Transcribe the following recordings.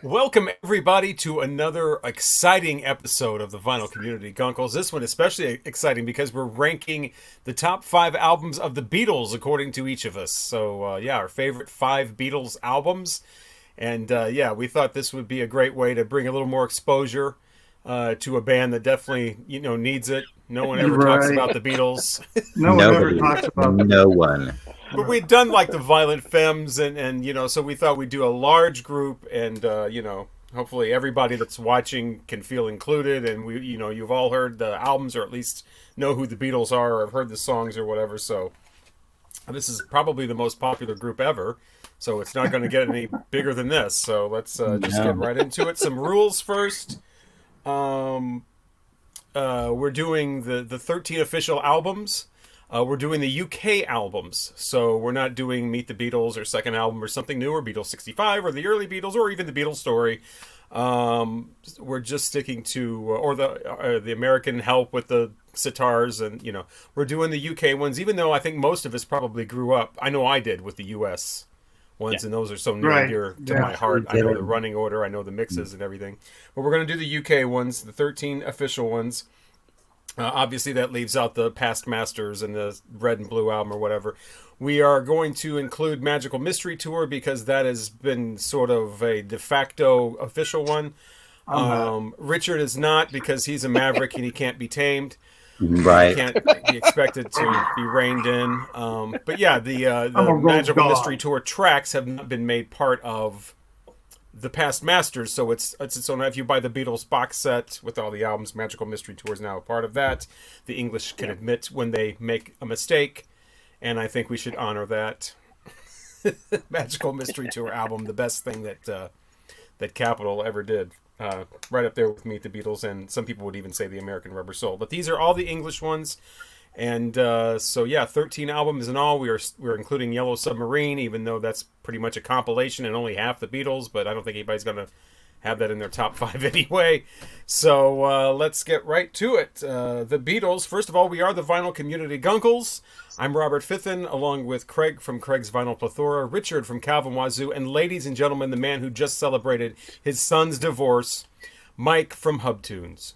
Welcome, everybody, to another exciting episode of the Vinyl Community Guncles. This one especially exciting because we're ranking the top 5 albums of the Beatles according to each of us. So, our favorite 5 Beatles albums. And, we thought this would be a great way to bring a little more exposure to a band that definitely, needs it. No one ever talks Right. about the Beatles. No one ever Nobody. talks about the No one. But we'd done like the Violent Femmes and so we thought we'd do a large group and hopefully everybody that's watching can feel included, and you've all heard the albums or at least know who the Beatles are or have heard the songs or whatever. So this is probably the most popular group ever. So it's not going to get any bigger than this. So let's just get right into it. Some rules first. We're doing the 13 official albums. We're doing the UK albums, so we're not doing Meet the Beatles or second album or something new or Beatles 65 or the early Beatles or even the Beatles story. We're just sticking to or the American help with the sitars, and we're doing the UK ones, even though I think most of us probably grew up. I know I did with the US ones, and those are so near and dear to my heart. I know the running order, I know the mixes and everything. But we're going to do the UK ones, the 13 official ones. Obviously, that leaves out the Past Masters and the Red and Blue album or whatever. We are going to include Magical Mystery Tour because that has been sort of a de facto official one. Richard is not because he's a maverick and he can't be tamed. Right. He can't be expected to be reined in. But yeah, the Magical Mystery Tour tracks have not been made part of the Past Masters, so it's its own. If you buy the Beatles box set with all the albums, Magical Mystery Tour is now a part of that. The English can admit when they make a mistake, and I think we should honor that. Magical Mystery Tour album, the best thing that Capitol ever did, right up there with Meet the Beatles, and some people would even say the American Rubber Soul. But these are all the English ones. And 13 albums in all. We're including Yellow Submarine, even though that's pretty much a compilation and only half the Beatles. But I don't think anybody's going to have that in their top 5 anyway. So let's get right to it. The Beatles. First of all, we are the Vinyl Community Guncles. I'm Robert Fithen, along with Craig from Craig's Vinyl Plethora, Richard from Calvin Wazoo, and ladies and gentlemen, the man who just celebrated his son's divorce, Mike from Hubtunes.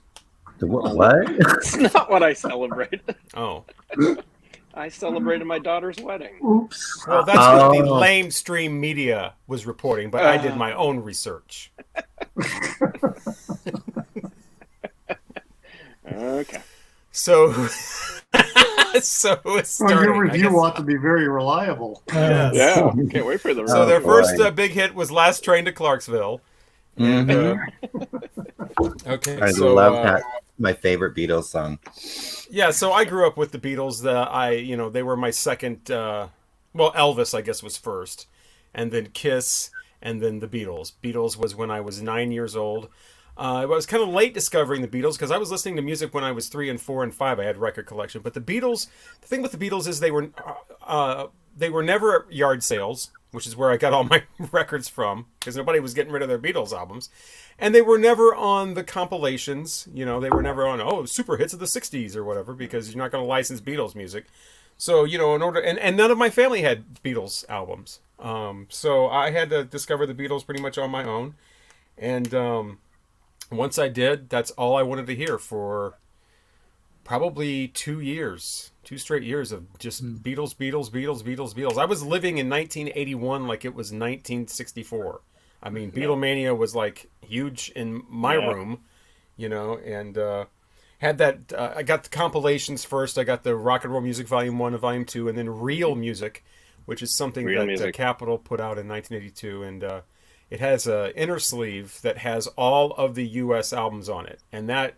What? That's not what I celebrated. Oh. I celebrated my daughter's wedding. Oops. Well, that's what the lamestream media was reporting, but I did my own research. Okay. So it's starting. Well, your review ought to be very reliable. Yes. Yeah, can't wait for the So their boy. first big hit was Last Train to Clarksville. Okay, I so love that. My favorite Beatles song. yeah, so I grew up with the Beatles. They were my second. Elvis, I guess, was first, and then Kiss, and then the Beatles. Beatles was when I was 9 years old. I was kind of late discovering the Beatles because I was listening to music when I was 3 and 4 and 5. I had record collection, but the Beatles. The thing with the Beatles is they were never at yard sales, which is where I got all my records from, because nobody was getting rid of their Beatles albums. And they were never on the compilations. They were never on, super hits of the 60s or whatever, because you're not going to license Beatles music. So, in order... And none of my family had Beatles albums. So I had to discover the Beatles pretty much on my own. And once I did, that's all I wanted to hear for probably 2 straight years of just Beatles, Beatles, Beatles, Beatles, Beatles. I was living in 1981 like it was 1964. I mean, Beatlemania was like huge in my room, and had that. I got the compilations first. I got the Rock and Roll Music Volume 1 and Volume 2, and then Real Music, which is something that Capitol put out in 1982. And it has an inner sleeve that has all of the U.S. albums on it. And that,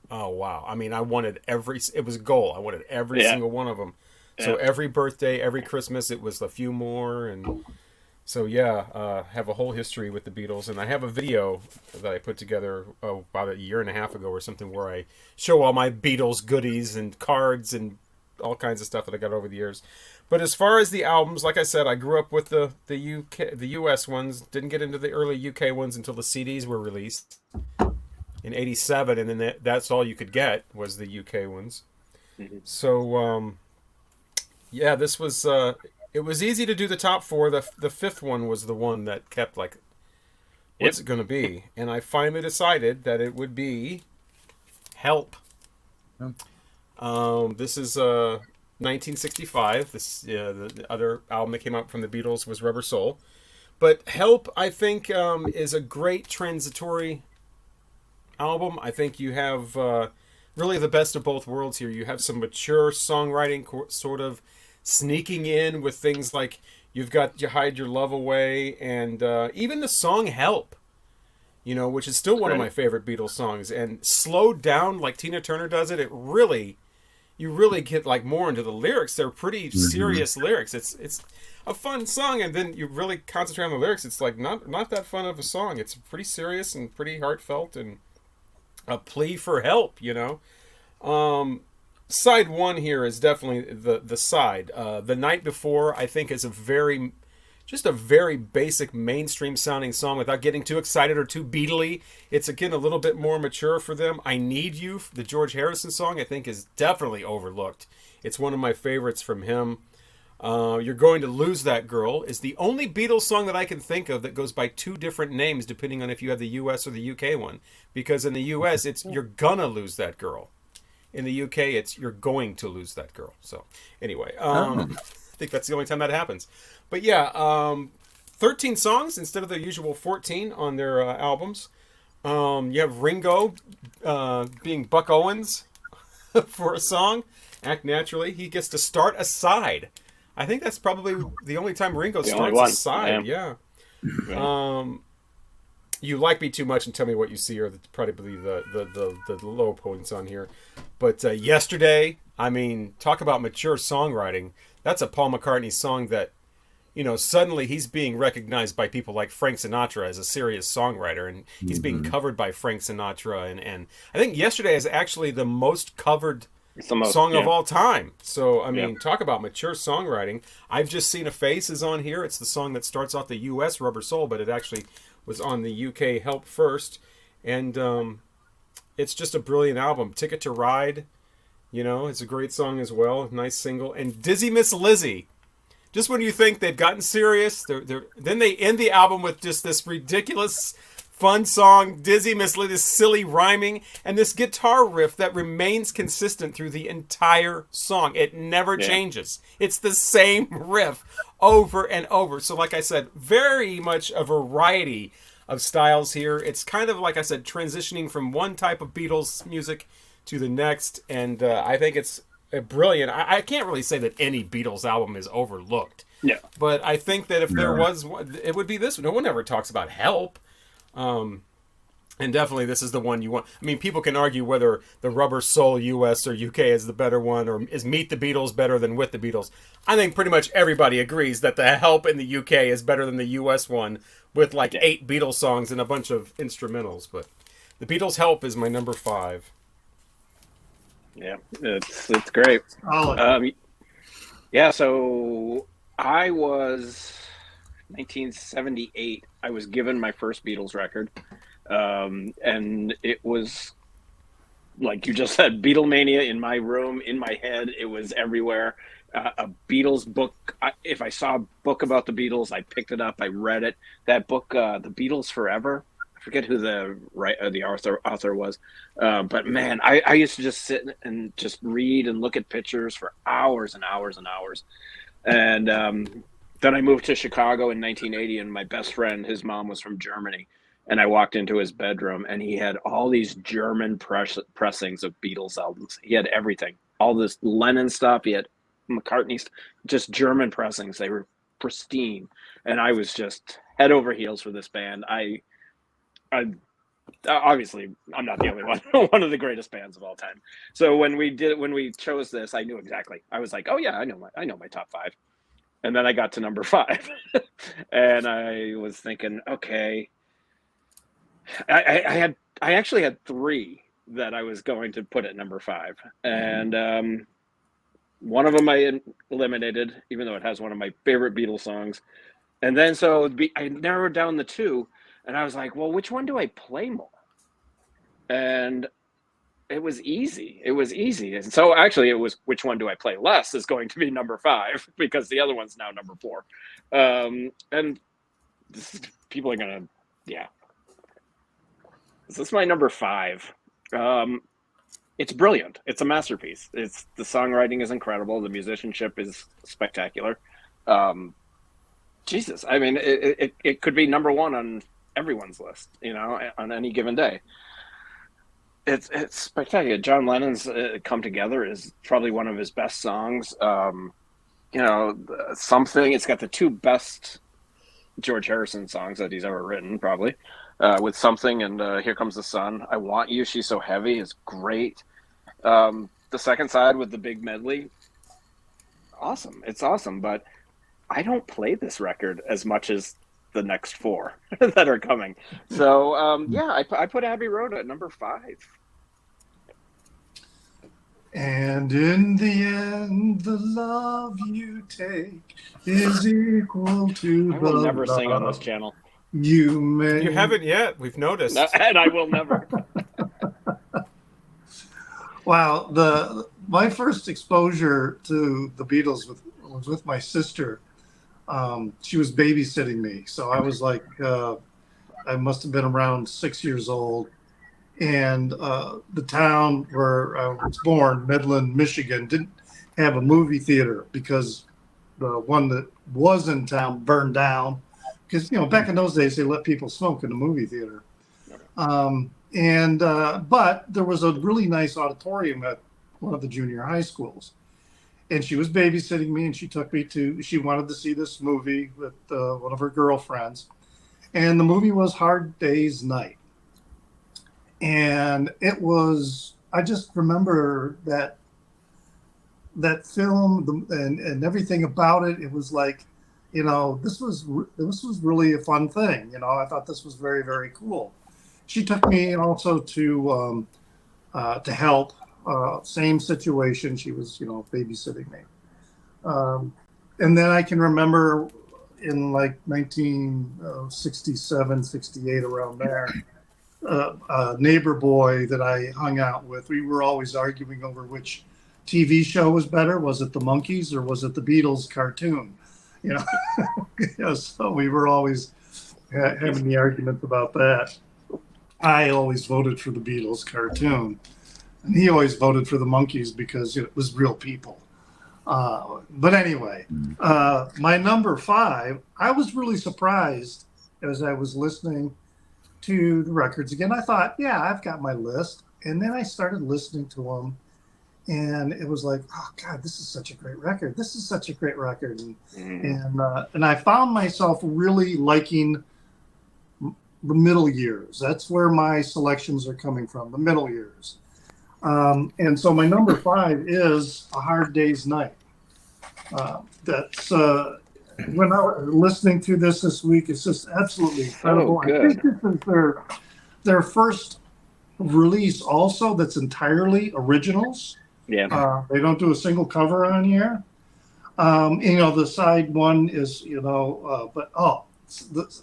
oh, wow. I mean, I wanted it was a goal. I wanted every single one of them. Yeah. So every birthday, every Christmas, it was a few more. And so, have a whole history with the Beatles. And I have a video that I put together about a year and a half ago or something where I show all my Beatles goodies and cards and all kinds of stuff that I got over the years. But as far as the albums, like I said, I grew up with the US ones. Didn't get into the early UK ones until the CDs were released in '87, and then that's all you could get was the UK ones. Mm-hmm. So, this was it was easy to do the top 4. The fifth one was the one that kept like what's it going to be? And I finally decided that it would be Help. This is 1965. The other album that came out from the Beatles was Rubber Soul. But Help, I think, is a great transitory album. I think you have really the best of both worlds here. You have some mature songwriting sort of sneaking in with things like you've got You Hide Your Love Away, and even the song Help, which is still one of my favorite Beatles songs. And slowed down like Tina Turner does it, you really get like more into the lyrics. They're pretty serious lyrics. It's a fun song, and then you really concentrate on the lyrics. It's like not that fun of a song. It's pretty serious and pretty heartfelt and a plea for help, Side one here is definitely the side. The Night Before, I think, is a very basic mainstream sounding song without getting too excited or too Beatley. It's again a little bit more mature for them. I Need You, the George Harrison song, I think is definitely overlooked. It's one of my favorites from him. You're Going to Lose That Girl is the only Beatles song that I can think of that goes by two different names depending on if you have the US or the UK one. Because in the US it's You're Gonna Lose That Girl. In the UK it's You're Going to Lose That Girl. So anyway, I think that's the only time that happens. But yeah, 13 songs instead of the usual 14 on their albums. You have Ringo being Buck Owens for a song, Act Naturally. He gets to start a side. I think that's probably the only time Ringo starts a side. Yeah. You Like Me Too Much and Tell Me What You See are probably the low points on here. But Yesterday, I mean, talk about mature songwriting. That's a Paul McCartney song that, suddenly he's being recognized by people like Frank Sinatra as a serious songwriter, and he's being covered by Frank Sinatra. And I think Yesterday is actually the most covered song of all time. So, I mean, talk about mature songwriting. I've Just Seen a Face is on here. It's the song that starts off the U.S. Rubber Soul, but it actually was on the U.K. Help first. And it's just a brilliant album. Ticket to Ride, it's a great song as well. Nice single. And Dizzy Miss Lizzy. Just when you think they've gotten serious, then they end the album with just this ridiculous, fun song, Dizzy Miss Lizzy, this silly rhyming, and this guitar riff that remains consistent through the entire song. It never changes. It's the same riff over and over. So like I said, very much a variety of styles here. It's kind of, like I said, transitioning from one type of Beatles music to the next, and I think it's brilliant. I can't really say that any Beatles album is overlooked. Yeah. But I think that if there was one, it would be this one. No one ever talks about Help. And definitely this is the one you want. I mean, people can argue whether the Rubber Soul US or UK is the better one, or is Meet the Beatles better than With the Beatles. I think pretty much everybody agrees that the Help in the UK is better than the US one, with like 8 Beatles songs and a bunch of instrumentals. But the Beatles' Help is my number 5. Yeah, it's great. So I was 1978. I was given my first Beatles record, and it was, like you just said, Beatlemania in my room, in my head. It was everywhere. A Beatles book. If I saw a book about the Beatles, I picked it up. I read it. That book, The Beatles Forever. Forget who the author was, but man, I used to just sit and just read and look at pictures for hours and hours and hours. And then I moved to Chicago in 1980, and my best friend, his mom was from Germany, and I walked into his bedroom, and he had all these German pressings of Beatles albums. He had everything, all this Lennon stuff. He had McCartney stuff, just German pressings. They were pristine, and I was just head over heels for this band. Obviously, I'm not the only one. One of the greatest bands of all time. So when we chose this, I knew exactly. I was like, oh yeah, I know my top 5. And then I got to number 5, and I was thinking, okay, I actually had 3 that I was going to put at number 5, and one of them I eliminated, even though it has one of my favorite Beatles songs. And then I narrowed down the 2. And I was like, well, which one do I play more? And it was easy. And so actually it was, which one do I play less is going to be number 5, because the other one's now number 4. And people are going to, This is my number 5. Um, it's brilliant. It's a masterpiece. It's the songwriting is incredible. The musicianship is spectacular. Um, Jesus, I mean, it could be number 1 on everyone's list, on any given day. It's spectacular. John Lennon's "Come Together" is probably one of his best songs. Something. It's got the 2 best George Harrison songs that he's ever written, probably, with "Something" and "Here Comes the Sun." "I Want You," "She's So Heavy" is great. The second side with the big medley, awesome. It's awesome, but I don't play this record as much as the next 4 that are coming. So yeah, I put Abbey Road at number 5. And in the end, the love you take is equal to I the will never sing on this love channel. you make. You haven't yet. We've noticed. No, and I will never. Wow, my first exposure to the Beatles was with my sister. She was babysitting me, so I was like, I must have been around 6 years old. And the town where I was born, Midland, Michigan, didn't have a movie theater because the one that was in town burned down. Because back in those days, they let people smoke in the movie theater. But there was a really nice auditorium at one of the junior high schools, and she was babysitting me, and she took me she wanted to see this movie with one of her girlfriends, and the movie was Hard Day's Night. And I just remember that film and everything about it. It was like, this was really a fun thing. I thought this was very, very cool. She took me also to help. Same situation. She was, babysitting me. And then I can remember in like 1967, 68, around there, a neighbor boy that I hung out with, we were always arguing over which TV show was better. Was it the Monkees or was it the Beatles cartoon? So we were always having the argument about that. I always voted for the Beatles cartoon, and he always voted for the Monkees because it was real people. But anyway, my number 5, I was really surprised as I was listening to the records again. I thought, yeah, I've got my list. And then I started listening to them, and it was like, oh God, this is such a great record. This is such a great record. And I found myself really liking the middle years. That's where my selections are coming from, the middle years. And so my number 5 is A Hard Day's Night. That's when I was listening to this week, it's just absolutely incredible. Oh, good. I think this is their first release also that's entirely originals. Yeah. They don't do a single cover on here. The side one is, but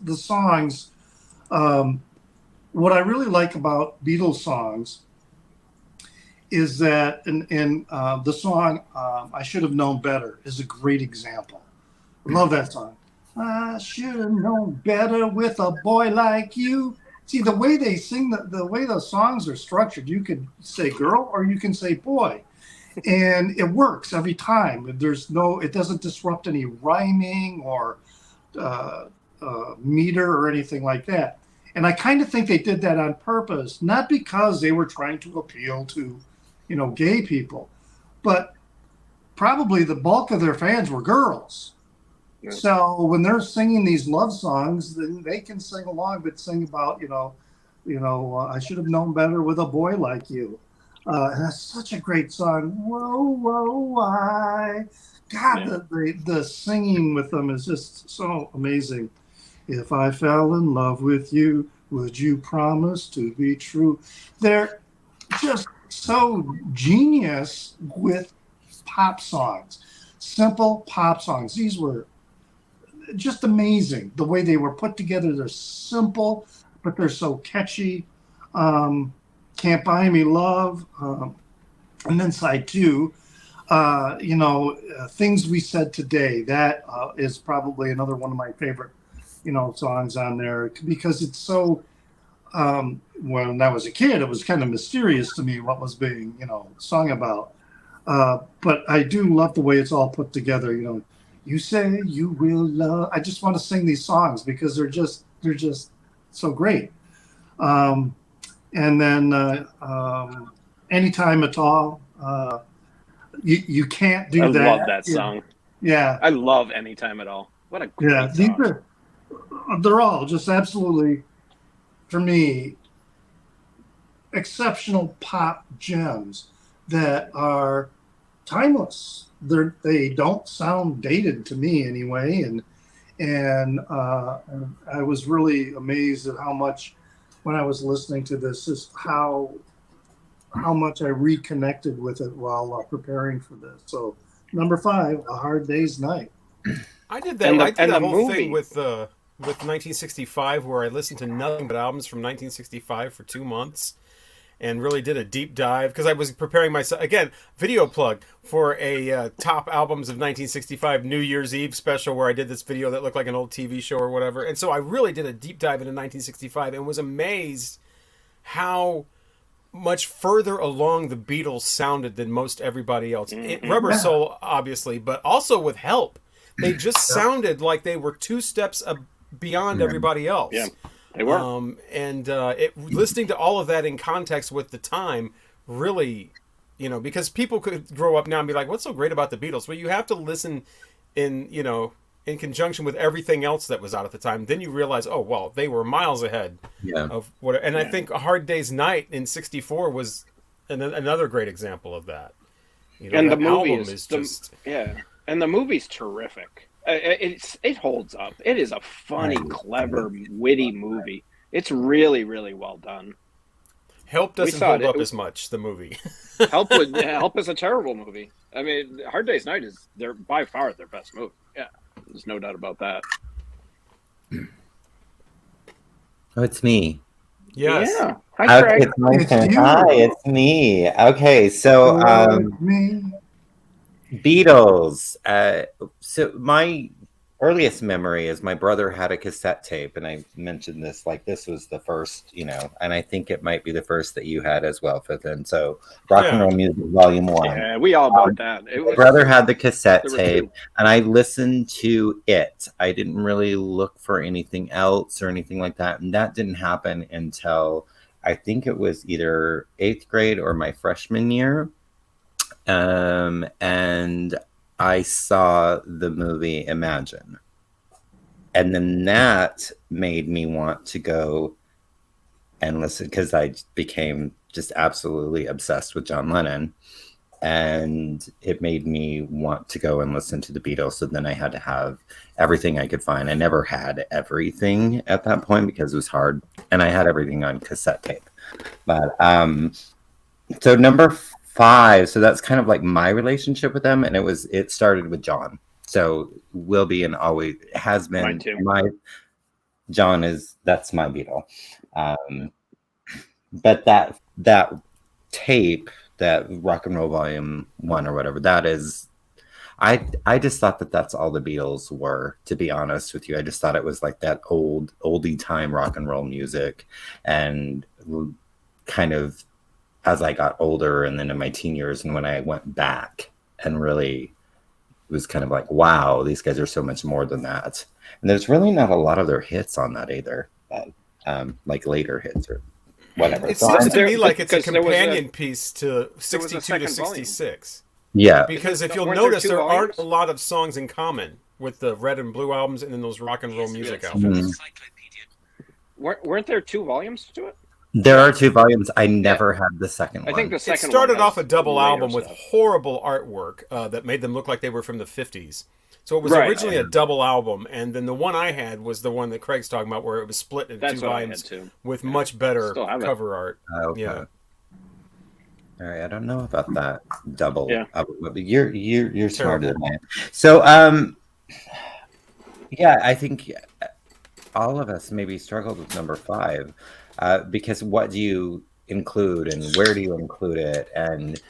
the songs. What I really like about Beatles songs is that in the song I Should Have Known Better is a great example. I love that song. I should have known better with a boy like you. See, the way they sing, the way those songs are structured, you could say girl or you can say boy. And it works every time. It doesn't disrupt any rhyming or meter or anything like that. And I kind of think they did that on purpose, not because they were trying to appeal to, gay people, but probably the bulk of their fans were girls. Yeah. So when they're singing these love songs, then they can sing along, but sing about, I should have known better with a boy like you. And that's such a great song. Whoa, whoa, why? God, yeah. the singing with them is just so amazing. If I fell in love with you, would you promise to be true? They're just so genius with pop songs, simple pop songs. These were just amazing. The way they were put together, they're simple, but they're so catchy. Can't Buy Me Love. And then side 2, Things We Said Today. That is probably another one of my favorite, songs on there because it's so when I was a kid, it was kind of mysterious to me what was being, sung about. But I do love the way it's all put together. You say you will love. I just want to sing these songs because they're just so great. And then anytime at all, you can't do that. I love that song. Yeah, I love Anytime at All. What a great these song. they're all just absolutely, for me, exceptional pop gems that are timeless. They don't sound dated to me anyway, and I was really amazed at how much, when I was listening to this, is how much I reconnected with it while preparing for this. So number 5, A Hard Day's Night. I did that. I did that whole thing with 1965, where I listened to nothing but albums from 1965 for 2 months, and really did a deep dive because I was preparing myself, again, video plug for a top albums of 1965 New Year's Eve special, where I did this video that looked like an old TV show or whatever. And so I really did a deep dive into 1965 and was amazed how much further along the Beatles sounded than most everybody else. Rubber Soul, obviously, but also with Help. They just sounded like they were 2 steps beyond everybody else. Yeah. They were. Listening to all of that in context with the time really, because people could grow up now and be like, what's so great about the Beatles? Well, you have to listen in conjunction with everything else that was out at the time. Then you realize, oh, well, they were miles ahead of what. And I think A Hard Day's Night in '64 was another great example of that. And the movie and the movie's terrific. It holds up. It is a funny, clever, witty movie. It's really, really well done. Help doesn't hold up as much, the movie. Help is a terrible movie. I mean, Hard Day's Night is by far their best movie. Yeah, there's no doubt about that. Oh, it's me. Yes. Yeah. Hi, Craig. It's my turn. Hi, it's me. Okay, so Beatles. So my earliest memory is my brother had a cassette tape, and I mentioned this, like this was the first, and I think it might be the first that you had as well, Fithin. So Rock and Roll Music Volume 1. Yeah, we all bought that. My brother had the cassette tape, and I listened to it. I didn't really look for anything else or anything like that, and that didn't happen until I think it was either 8th grade or my freshman year. And I saw the movie Imagine. And then that made me want to go and listen, because I became just absolutely obsessed with John Lennon. And it made me want to go and listen to the Beatles. So then I had to have everything I could find. I never had everything at that point because it was hard. And I had everything on cassette tape. But so number 5, so that's kind of like my relationship with them, and it started with John. So will be and always has been Mine too. John that's my Beatle. But that tape, that Rock and Roll Volume 1 or whatever, that is, I just thought that's all the Beatles were, to be honest with you. I just thought it was like that oldie time rock and roll music, and kind of as I got older and then in my teen years, and when I went back and really was kind of like, wow, these guys are so much more than that. And there's really not a lot of their hits on that either, like later hits or whatever. It seems to me like it's a companion piece to 62 to 66. Yeah. Because if you'll notice, there aren't a lot of songs in common with the Red and Blue albums and then those rock and roll music albums. Weren't there 2 volumes to it? There are 2 volumes. I never had the second one. I think the second it started one off a double album stuff. with horrible artwork that made them look like they were from the 50s. So it was originally a double album, and then the one I had was the one that Craig's talking about, where it was split into 2 volumes with much better cover art. Okay. Yeah. All right, I don't know about that double. Yeah. You're smarter than I am. So yeah, I think all of us maybe struggled with number 5. Because what do you include and where do you include it? And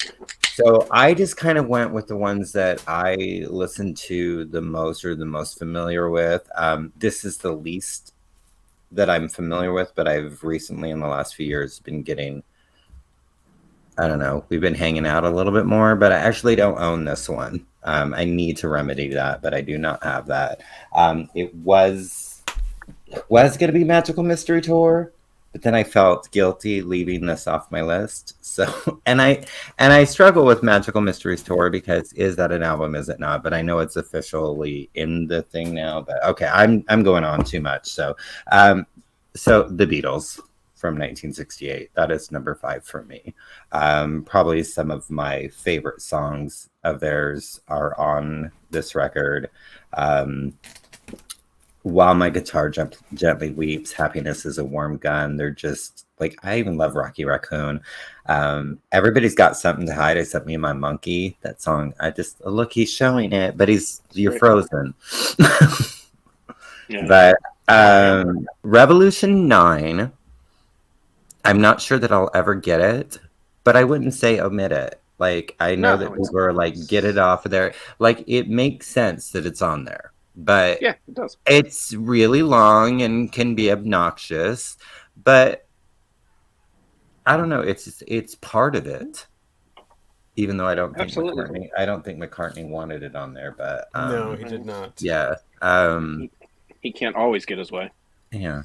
so I just kind of went with the ones that I listened to the most or the most familiar with. This is the least that I'm familiar with, but I've recently, in the last few years, been getting. I don't know. We've been hanging out a little bit more, but I actually don't own this one. I need to remedy that, but I do not have that. It was going to be Magical Mystery Tour, but then I felt guilty leaving this off my list. So, and I struggle with Magical Mysteries Tour because is that an album? Is it not? But I know it's officially in the thing now. But okay, I'm going on too much. So the Beatles from 1968. That is number 5 for me. Probably some of my favorite songs of theirs are on this record. While My Guitar Gently Weeps, Happiness is a Warm Gun. They're just like, I even love Rocky Raccoon. Everybody's Got Something to Hide except Me and My Monkey. That song, look, he's showing it, but you're frozen. Yeah. But Revolution 9, I'm not sure that I'll ever get it, but I wouldn't say omit it. Like, I know that people are like, get it off of there. Like, it makes sense that it's on there. But Yeah, it does. it's really long and can be obnoxious, but I don't know. It's part of it, even though I don't think McCartney wanted it on there. But No, he did not. yeah, He can't always get his way. yeah,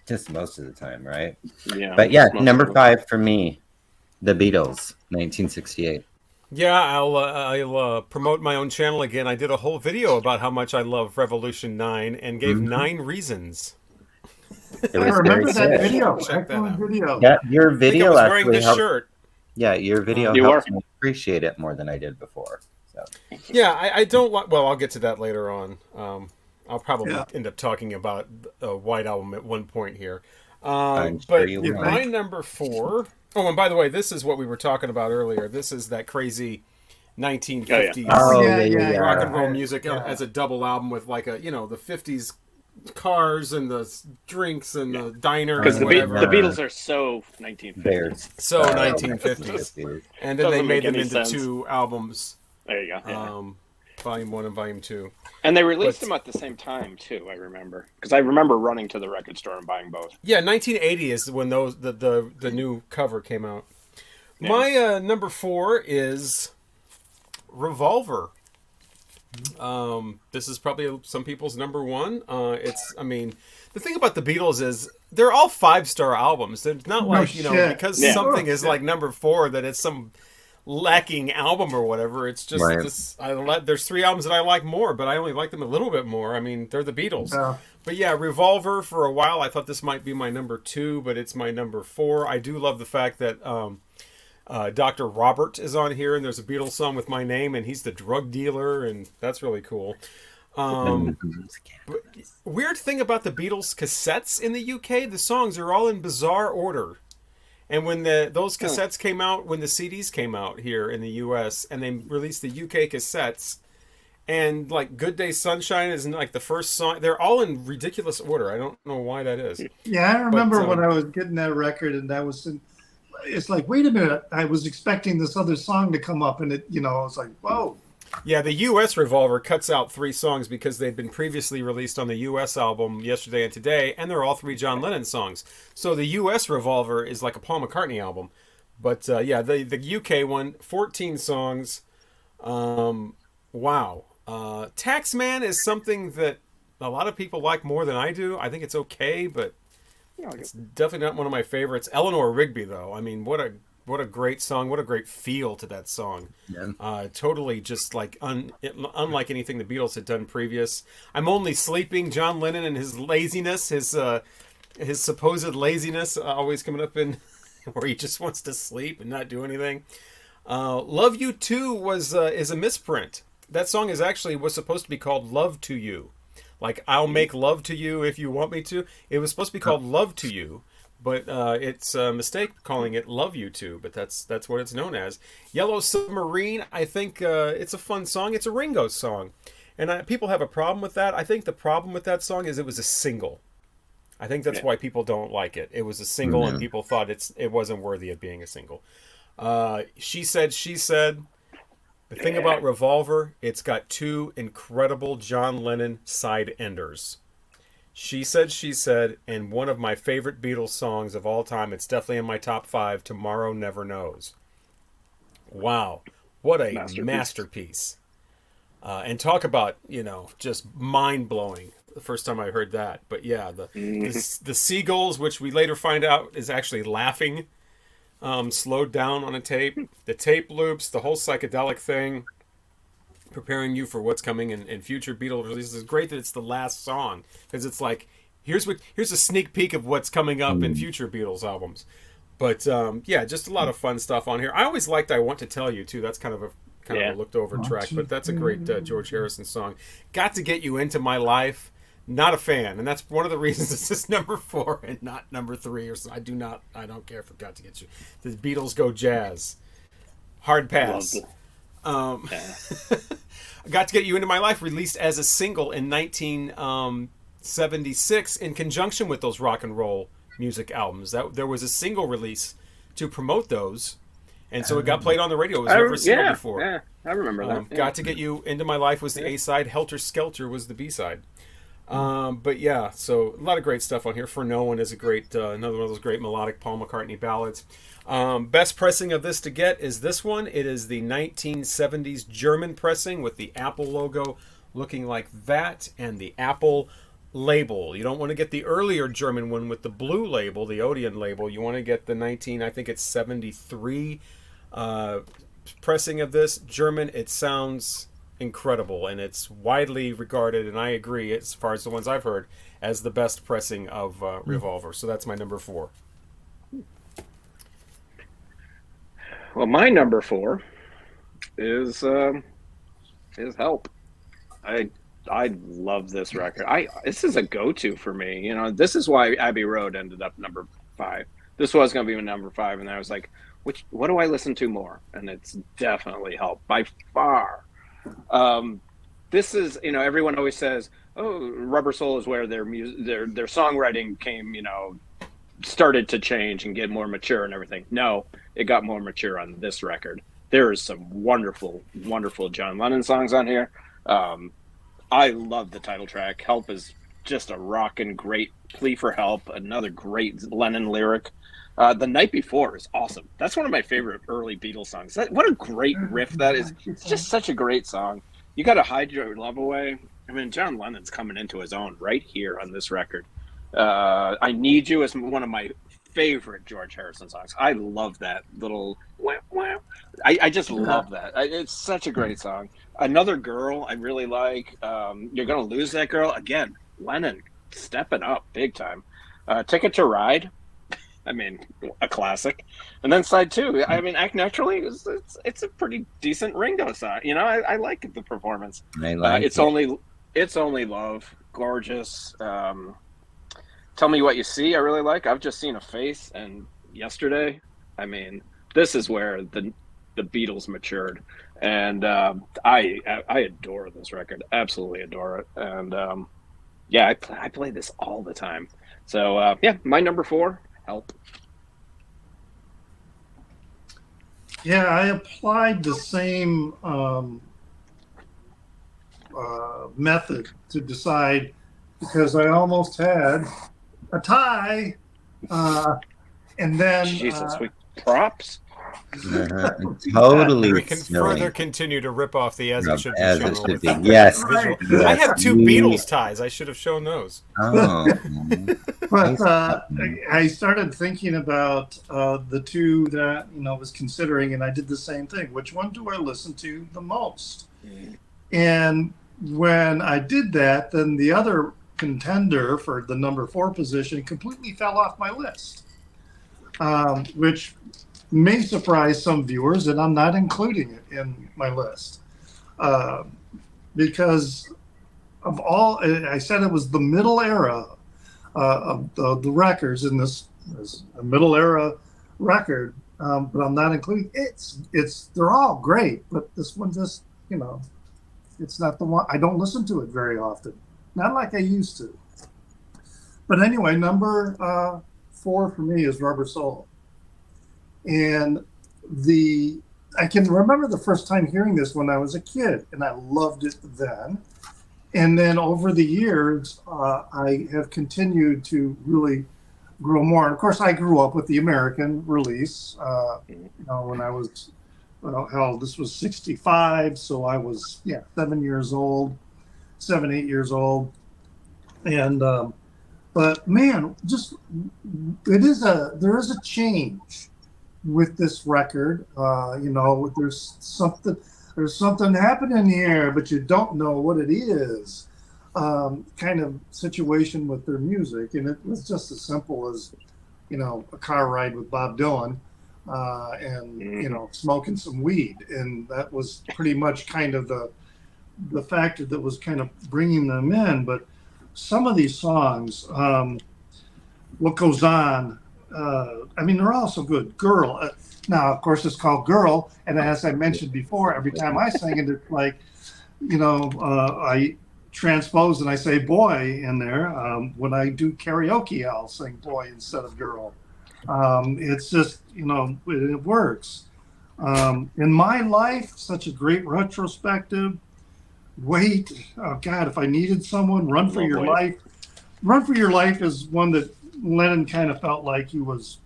just most of the time, right? Yeah. But yeah, most number of it. 5 for me, The Beatles, 1968. Yeah, I'll promote my own channel again. I did a whole video about how much I love Revolution 9 and gave 9 reasons. It I was remember very that good. video. Check that Excellent out. video. Yeah, your I think I video was wearing actually this helped. shirt. Yeah, your video You helped are. me appreciate it more than I did before. So Yeah, I don't like. Well, I'll get to that later on. I'll probably Yeah. end up talking about a White Album at one point here. I'm sure But you will. my number 4. Oh, and by the way, this is what we were talking about earlier. This is that crazy 1950s Oh, yeah. rock and roll music Yeah. as a double album with like the 50s cars and the drinks and the diner Because and the whatever. Beatles are so 1950s. there's So 1950s. And then they Doesn't made make them any into sense. 2 albums, There you go. Yeah. Volume 1 and Volume 2. And they released but- them at the same time too. I remember because I remember running to the record store and buying both. Yeah, 1980 is when the new cover came out. Yeah. My number 4 is Revolver. This is probably some people's number 1. The thing about the Beatles is they're all 5-star albums. They're not like, shit. because Yeah. something is like number 4 that it's some lacking album or whatever. It's just Right. this. There's 3 albums that I like more, but I only like them a little bit more. I mean, they're the Beatles. But yeah, Revolver, for a while I thought this might be my number 2, but it's my number 4. I do love the fact that Dr. Robert is on here, and there's a Beatles song with my name, and he's the drug dealer, and that's really cool. Weird thing about the Beatles cassettes in the UK, the songs are all in bizarre order. And when those cassettes came out, when the CDs came out here in the US, and they released the UK cassettes, and like Good Day Sunshine is like the first song, they're all in ridiculous order. I don't know why that is. Yeah, I remember when I was getting that record, and it's like, wait a minute, I was expecting this other song to come up, and I was like, whoa. Yeah, the U.S. Revolver cuts out 3 songs because they'd been previously released on the U.S. album Yesterday and Today, and they're all 3 John Lennon songs. So the U.S. Revolver is like a Paul McCartney album. But the U.K. one, 14 songs. Wow. Taxman is something that a lot of people like more than I do. I think it's okay, but it's definitely not one of my favorites. Eleanor Rigby, though. I mean, what a great song. What a great feel to that song. Yeah. Totally just like unlike anything the Beatles had done previous. I'm Only Sleeping, John Lennon and his laziness, his supposed laziness always coming up in where he just wants to sleep and not do anything. Love You Too is a misprint. That song was supposed to be called Love to You. Like, I'll make love to you if you want me to. It was supposed to be called Love to You. But it's a mistake calling it Love You Too, but that's what it's known as. Yellow Submarine, I think it's a fun song. It's a Ringo song. And people have a problem with that. I think the problem with that song is it was a single. I think that's why people don't like it. It was a single, and people thought it wasn't worthy of being a single. She Said, She Said. The thing about Revolver, it's got 2 incredible John Lennon side enders. She Said, She Said, and one of my favorite Beatles songs of all time. It's definitely in my top 5. Tomorrow Never Knows. Wow, what a masterpiece! And talk about, just mind blowing. The first time I heard that, but yeah, the seagulls, which we later find out is actually laughing, slowed down on a tape. The tape loops, the whole psychedelic thing, preparing you for what's coming in future Beatles releases. It's great that it's the last song because it's like here's a sneak peek of what's coming up in future Beatles albums. But yeah, just a lot of fun stuff on here. I always liked "I Want to Tell You" too. That's kind of a looked over track, but that's a great George Harrison song. Got to Get You Into My Life. Not a fan, and that's one of the reasons it's just number 4 and not number 3. Or so. I don't care for Got to Get You. The Beatles go jazz. Hard pass. Got to Get You Into My Life, released as a single in 1976 in conjunction with those rock and roll music albums. That there was a single release to promote those. And so it got played on the radio. It was never a single before. Yeah, I remember that. Got to Get You Into My Life was the A-side. Helter Skelter was the B-side. But yeah, so a lot of great stuff on here. For No One is a great, another one of those great melodic Paul McCartney ballads. Best pressing of this to get is this one. It is the 1970s German pressing with the Apple logo looking like that and the Apple label. You don't want to get the earlier German one with the blue label, the Odeon label. You want to get the 73 pressing of this German. It sounds incredible, and it's widely regarded, and I agree, as far as the ones I've heard, as the best pressing of Revolver. So that's my number 4. Well, my number 4 is Help. I love this record. This is a go-to for me. This is why Abbey Road ended up number 5. This was going to be my number 5, and I was like, what do I listen to more? And it's definitely Help by far. This is, everyone always says, oh, Rubber Soul is where their songwriting came, started to change and get more mature and everything. No, it got more mature on this record. There is some wonderful, wonderful John Lennon songs on here. I love the title track. Help is just a rockin' great plea for help. Another great Lennon lyric. The Night Before is awesome. That's one of my favorite early Beatles songs. What a great riff that is. It's just such a great song. You Gotta Hide Your Love Away. I mean, John Lennon's coming into his own right here on this record. I Need You is one of my favorite George Harrison songs. I love that little wah, wah. I just love that. It's such a great song. Another Girl I really like. You're Gonna Lose That Girl. Again, Lennon stepping up big time. Ticket to Ride. I mean, a classic. And then side 2, I mean, Act Naturally, it's a pretty decent Ringo song. I like the performance. I like It's Only Love, gorgeous. Tell Me What You See, I really like. I've Just Seen a Face and Yesterday. I mean, this is where the Beatles matured. And I adore this record. Absolutely adore it. And yeah, I play this all the time. So yeah, my number 4. Help. Yeah, I applied the same method to decide because I almost had a tie, and then Jesus, props. Totally. We can further continue to rip off the As It Should Be As channel. It Should Be. Yes. I have 2 Beatles ties. I should have shown those. Oh. But I started thinking about the 2 that was considering, and I did the same thing. Which one do I listen to the most? And when I did that, then the other contender for the number 4 position completely fell off my list, which may surprise some viewers, and I'm not including it in my list because of all. I said it was the middle era of the records, and this is a middle era record, but I'm not including it's they're all great, but this one just it's not the one. I don't listen to it very often, not like I used to. But anyway, number 4 for me is Rubber Soul. And I can remember the first time hearing this when I was a kid, and I loved it then. And then over the years, I have continued to really grow more. And of course, I grew up with the American release. When I was, well, hell, this was '65, so I was 7 years old, 8 years old, and but man, just there is a change with this record. There's something happening here, but you don't know what it is. Kind of situation with their music, and it was just as simple as a car ride with Bob Dylan, and smoking some weed, and that was pretty much kind of the factor that was kind of bringing them in. But some of these songs, What Goes On, they're all so good. Girl, now of course it's called Girl, and as I mentioned before, every time I sing it, it's like, I transpose and I say boy in there. When I do karaoke, I'll sing boy instead of girl. It's just, it works. In My Life, such a great retrospective. Wait, oh God, if I needed someone, Run for Your Life. Run for Your Life is one that Lennon kind of felt like he was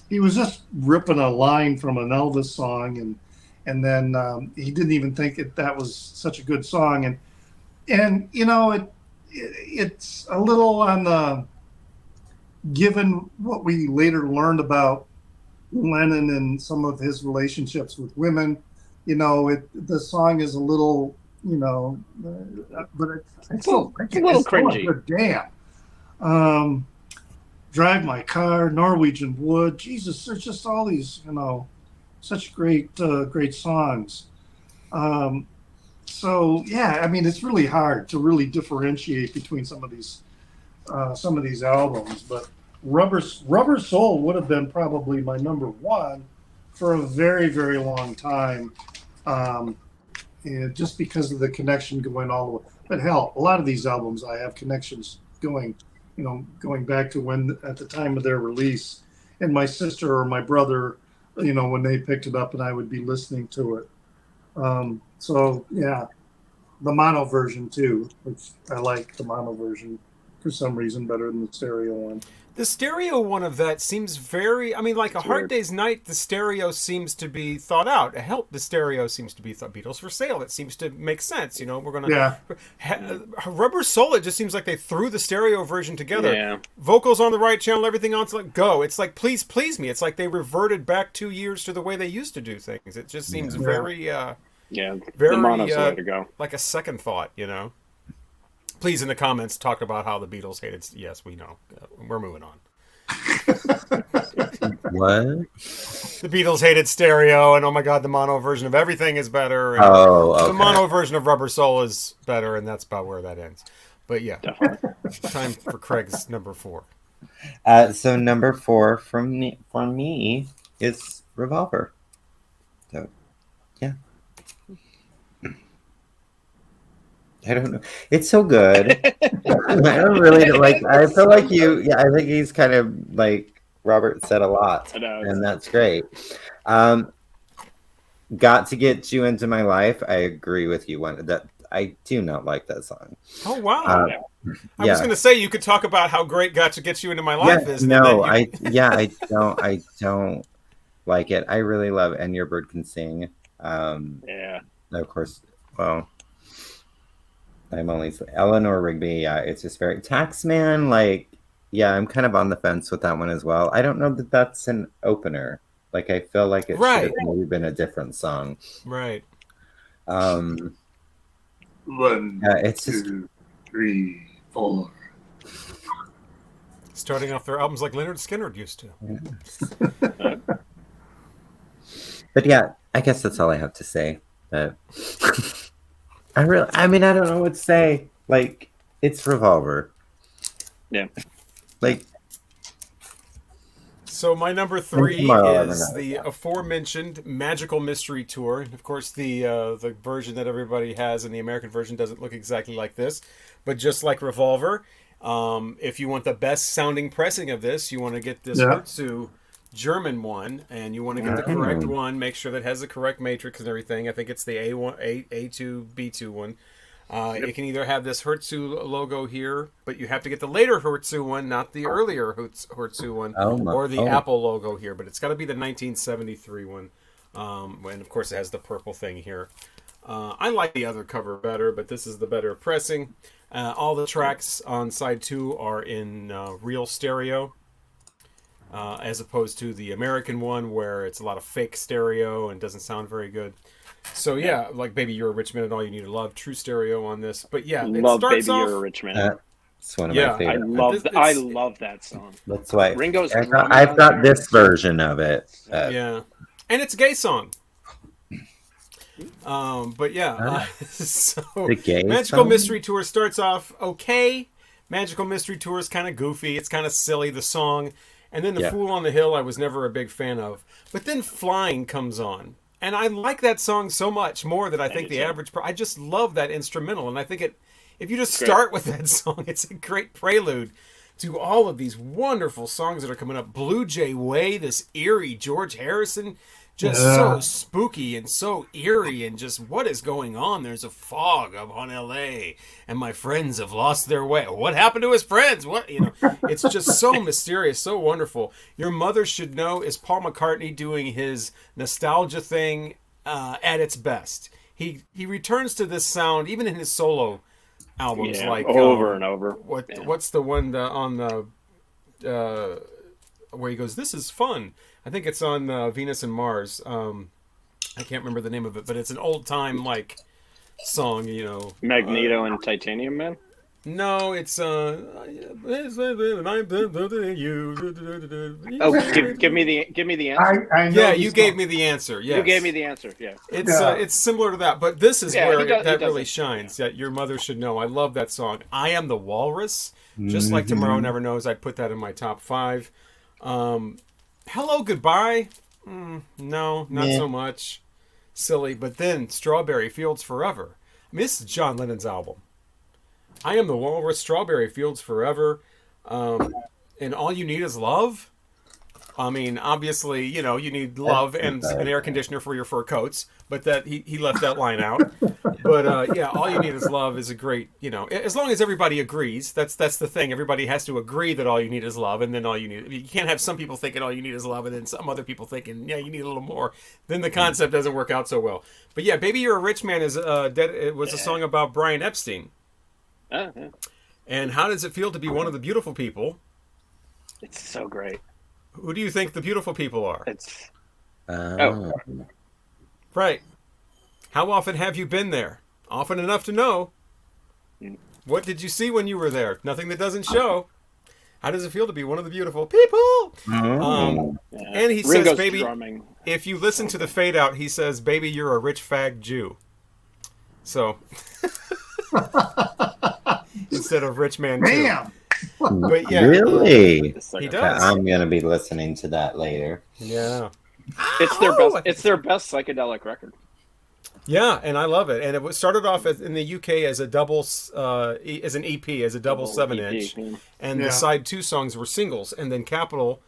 just ripping a line from an Elvis song, and then he didn't even think that was such a good song, and it's a little on the, given what we later learned about Lennon and some of his relationships with women, the song is a little, but I still think a little it's still a cringy. good damn. Drive My Car, Norwegian Wood, Jesus, there's just all these, such great songs. So yeah, it's really hard to really differentiate between some of these albums, but Rubber Soul would have been probably my number one for a very, very long time, and just because of the connection going all the way. But hell, a lot of these albums I have connections going back to when, at the time of their release, and my sister or my brother, when they picked it up and I would be listening to it. So yeah, the mono version too, which I like the mono version for some reason better than the stereo one. The stereo one of that seems very, like A Hard Day's Night, the stereo seems to be thought out. Help, the stereo seems to be Beatles for Sale. It seems to make sense. We're going to... Rubber Soul, it just seems like they threw the stereo version together. Yeah. Vocals on the right channel, everything on, go. It's like, please me. It's like they reverted back 2 years to the way they used to do things. It just seems very... very, the mono's the way to go. Like a second thought, Please, in the comments, talk about how the Beatles hated... Yes, we know. We're moving on. What? The Beatles hated stereo, and oh my God, the mono version of everything is better. And okay. The mono version of Rubber Soul is better, and that's about where that ends. But yeah, definitely. Time for Craig's number 4. So number 4 for me is Revolver. So, yeah. I don't know. It's so good. I don't really I feel like you. Yeah, I think he's kind of like Robert said a lot, and that's great. Got to Get You Into My Life. I agree with you. That I do not like that song. Oh wow! I was going to say you could talk about how great Got to Get You Into My Life is. No, I don't like it. I really love And Your Bird Can Sing. Of course. Well. I'm only Eleanor Rigby. Yeah, it's just very Taxman. I'm kind of on the fence with that one as well. I don't know that that's an opener. I feel like it should have maybe been a different song. Right. 1, it's 2, 3, 4. Starting off their albums like Leonard Skinner used to. Yeah. But yeah, I guess that's all I have to say. I don't know what to say. It's Revolver. Yeah. So my number 3 is the aforementioned Magical Mystery Tour. Of course, the version that everybody has in the American version doesn't look exactly like this, but just like Revolver, if you want the best sounding pressing of this, you want to get this Hurtsu German one, and you want to get the correct one, make sure that it has the correct matrix and everything. I think it's the A1, A2, B2 one. It can either have this Hertzu logo here, but you have to get the later Hertzu one, not the earlier Hertzu one, or the Apple logo here. But it's got to be the 1973 one. And of course, it has the purple thing here. I like the other cover better, but this is the better pressing. All the tracks on side 2 are in real stereo, as opposed to the American one where it's a lot of fake stereo and doesn't sound very good. So yeah, like Baby You're a Rich Man and All You Need to Love, true stereo on this. But yeah, it love starts Baby off, You're a Rich Man. It's one of my favorites. I love that song. That's why Ringo's I've got this version of it. Yeah, and it's a gay song. But yeah, so Magical song? Mystery Tour starts off okay. Magical Mystery Tour is kind of goofy. It's kind of silly, the song. And then the Fool on the Hill I was never a big fan of. But then Flying comes on. And I like that song so much more than I think the average I just love that instrumental. And I think if you just start with that song, it's a great prelude to all of these wonderful songs that are coming up. Blue Jay Way, this eerie George Harrison, just so spooky and so eerie, and just what is going on? There's a fog upon L.A. and my friends have lost their way. What happened to his friends? What, it's just so mysterious, so wonderful. Your Mother Should Know is Paul McCartney doing his nostalgia thing at its best. He returns to this sound even in his solo albums, like over and over. What's the one on the where he goes, "This is fun." I think it's on Venus and Mars. I can't remember the name of it, but it's an old time like song, Magneto and Titanium Man. No, it's Oh, give me the answer. I know yeah, you gave me the answer. Yes. You gave me the answer. Yeah, it's similar to that, but this is where that really it. shines. That Your Mother Should Know. I love that song. I Am the Walrus. Just like Tomorrow Never Knows, I'd put that in my top 5. Hello Goodbye. No, not so much. Silly, but then Strawberry Fields Forever. I mean, this is John Lennon's album. I Am the Walrus, Strawberry Fields Forever, and All You Need Is Love. I mean, obviously, you need love and an air conditioner for your fur coats, but that he left that line out. But All You Need Is Love is a great, as long as everybody agrees. That's the thing. Everybody has to agree that all you need is love, and then all you need. You can't have some people thinking all you need is love, and then some other people thinking, you need a little more. Then the concept doesn't work out so well. But yeah, Baby You're a Rich Man it was a song about Brian Epstein. And how does it feel to be one of the beautiful people? It's so great. Who do you think the beautiful people are? It's right. How often have you been there? Often enough to know. What did you see when you were there? Nothing that doesn't show. How does it feel to be one of the beautiful people? And he says, baby, drumming. If you listen to the fade out, he says, baby, you're a rich fag Jew. So, instead of rich man Jew. Damn. But yeah, really? He does. I'm gonna be listening to that later. Yeah. It's their best. It's their best psychedelic record. Yeah, and I love it. And it was started off in the UK as a double, as an EP, as a double 7-inch, and the side 2 songs were singles. And then Capitol,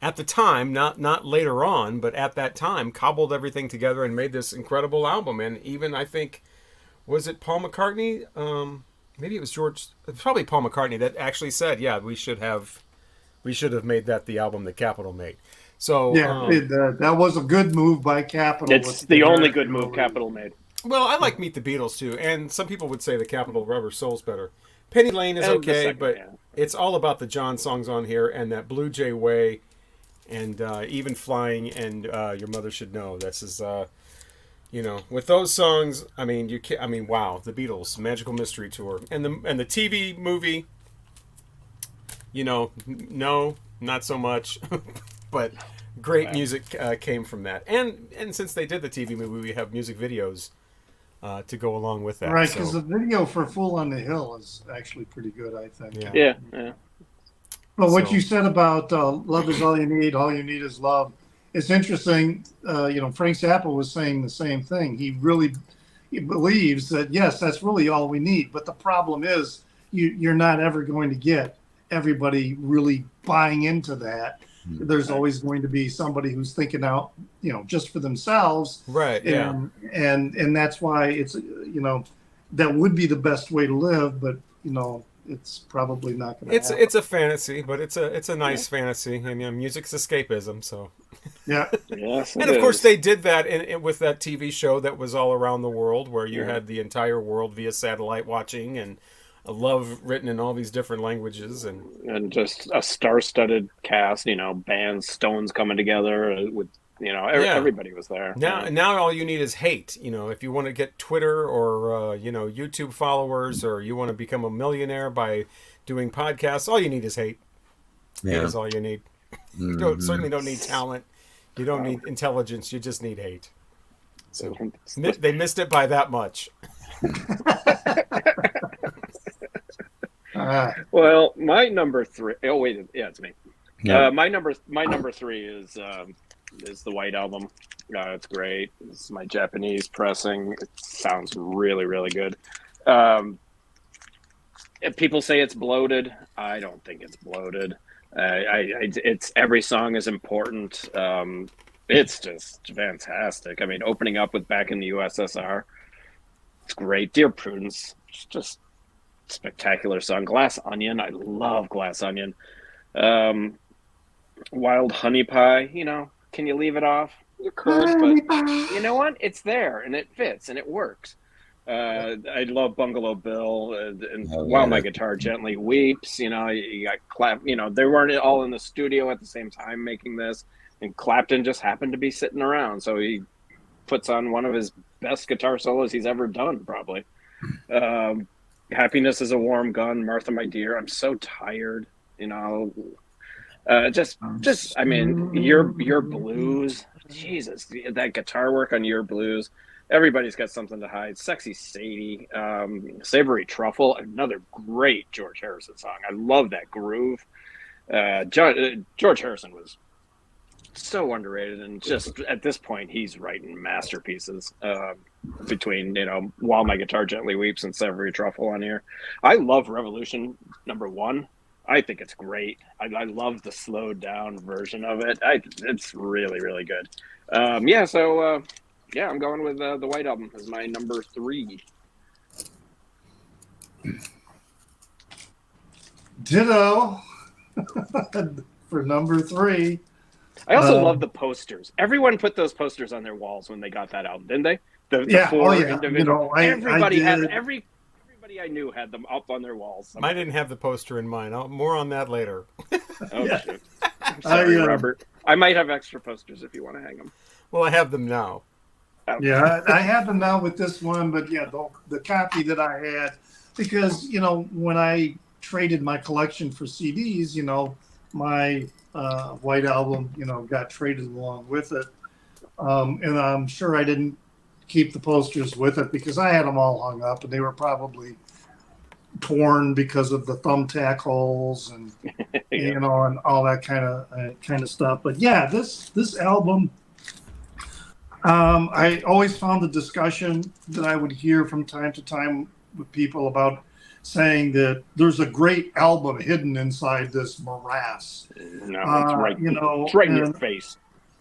at the time, not later on, but at that time, cobbled everything together and made this incredible album. And even I think, was it Paul McCartney? Maybe it was George. It's probably Paul McCartney that actually said, "Yeah, we should have made that the album that Capitol made." So that was a good move by Capitol. It's the only good move Capitol made. Well, I like Meet the Beatles too, and some people would say the Capitol Rubber Soul's better. Penny Lane is okay, but it's all about the John songs on here and that Blue Jay Way, and even Flying and Your Mother Should Know. This is. With those songs, I mean, wow, the Beatles, Magical Mystery Tour, and the TV movie. No, not so much, but great music came from that. And since they did the TV movie, we have music videos to go along with that. Right, because the video for Fool on the Hill is actually pretty good, I think. Yeah. But what you said about love is all you need is love. It's interesting, Frank Zappa was saying the same thing. He believes that, yes, that's really all we need. But the problem is you're not ever going to get everybody really buying into that. There's always going to be somebody who's thinking out, just for themselves. Right, yeah. And that's why it's, that would be the best way to live, but it's probably not going to happen. It's a fantasy, but it's a nice fantasy, and music's escapism. So Yeah. Yes, and of course they did that with that TV show that was all around the world, where you had the entire world via satellite watching, and a love written in all these different languages, and just a star-studded cast. Bands, Stones coming together with. Everybody was there. Now all you need is hate. If you want to get Twitter or YouTube followers, or you want to become a millionaire by doing podcasts, all you need is hate. Yeah. Hate is all you need. You certainly don't need talent. You don't need intelligence. You just need hate. So they missed it by that much. Well, my number 3. Oh wait, yeah, it's me. Yeah. My number 3 is the White Album. It's great. It's my Japanese pressing. It sounds really, really good. If people say it's bloated, I don't think it's bloated. It's every song is important. It's just fantastic. I mean, opening up with Back in the USSR, it's great. Dear Prudence, just spectacular song. Glass Onion, I love Glass Onion. Wild Honey Pie, can you leave it off? You could, but you know what? It's there, and it fits, and it works. I love Bungalow Bill, and While My Guitar Gently Weeps. You got they weren't all in the studio at the same time making this, and Clapton just happened to be sitting around, so he puts on one of his best guitar solos he's ever done, probably. Happiness is a Warm Gun, Martha, My Dear. I'm so tired, I mean, your blues, Jesus, that guitar work on Your Blues. Everybody's got something to hide. Sexy Sadie, Savory Truffle, another great George Harrison song. I love that groove. George Harrison was so underrated, and just at this point, he's writing masterpieces. Between While My Guitar Gently Weeps and Savory Truffle on here. I love Revolution #1. I think it's great. I love the slowed down version of it. It's really, really good. I'm going with the White Album as my number 3. Ditto for number 3. I also love the posters. Everyone put those posters on their walls when they got that album, didn't they? The 4 individual. Everybody I knew had them up on their walls. I didn't have the poster in mind. More on that later. Shit. I'm sorry, Robert. I might have extra posters if you want to hang them. Well, I have them now. Okay. Yeah, I have them now with this one, but the copy that I had, because when I traded my collection for CDs, my White Album, got traded along with it, and I'm sure I didn't keep the posters with it because I had them all hung up, and they were probably torn because of the thumbtack holes and and all that kind of stuff. But yeah, this album, I always found the discussion that I would hear from time to time with people about saying that there's a great album hidden inside this morass. No, it's right. It's right in your face.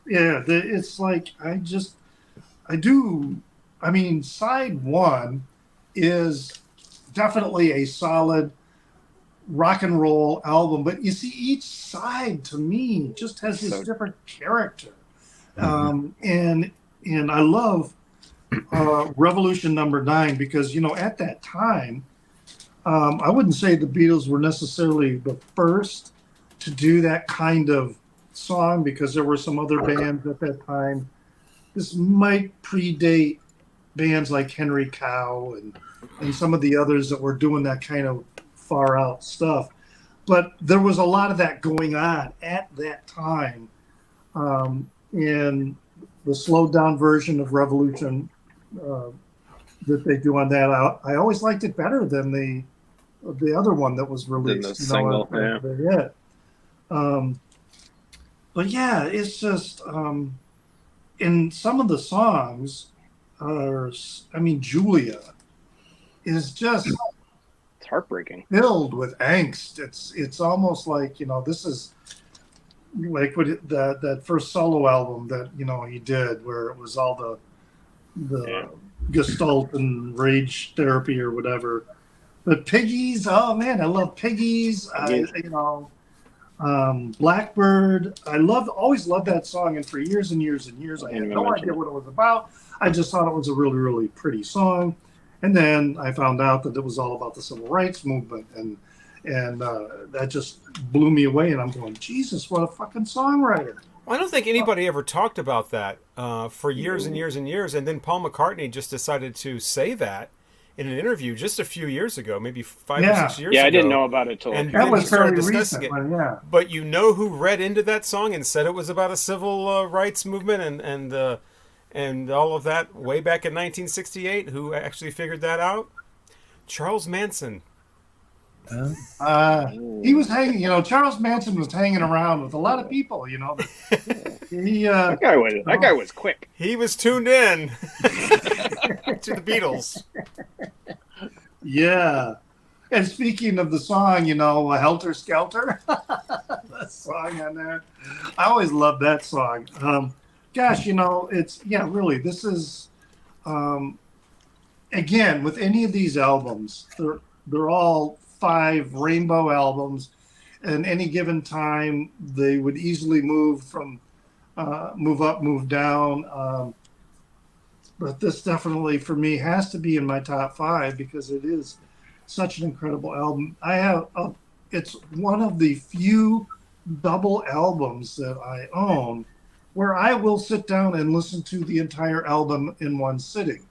Yeah, it's like I mean, side 1 is definitely a solid rock and roll album, but you see, each side to me just has this different character. And I love Revolution #9 because, at that time, I wouldn't say the Beatles were necessarily the first to do that kind of song because there were some other bands at that time. This might predate bands like Henry Cow and some of the others that were doing that kind of far out stuff. But there was a lot of that going on at that time. And the slowed down version of Revolution that they do on that, I always liked it better than the other one that was released. The single, But yeah, it's just in some of the songs, Julia is just it's heartbreaking, filled with angst. It's almost like this is like that first solo album that he did, where it was all the Gestalt and rage therapy or whatever. But Piggies, oh man, I love Piggies. Blackbird. Always loved that song, and for years and years and years, I had no idea what it was about. I just thought it was a really, really pretty song, and then I found out that it was all about the civil rights movement, and that just blew me away. And I'm going, Jesus, what a fucking songwriter! I don't think anybody ever talked about that for years and years and years, and then Paul McCartney just decided to say that in an interview just a few years ago, maybe 5 or 6 years ago. Yeah, I didn't know about it till And That then he was started fairly discussing recent, it. yeah. But you know who read into that song and said it was about a civil rights movement and all of that way back in 1968? Who actually figured that out? Charles Manson. He was hanging, Charles Manson was hanging around with a lot of people, He, that guy was quick. He was tuned in to the Beatles. yeah. And speaking of the song, Helter Skelter, that song on there, I always loved that song. Gosh, really, this is, again, with any of these albums, they're all 5 rainbow albums. And any given time, they would easily move up, move down. But this definitely, for me, has to be in my top 5 because it is such an incredible album. It's one of the few double albums that I own where I will sit down and listen to the entire album in one sitting.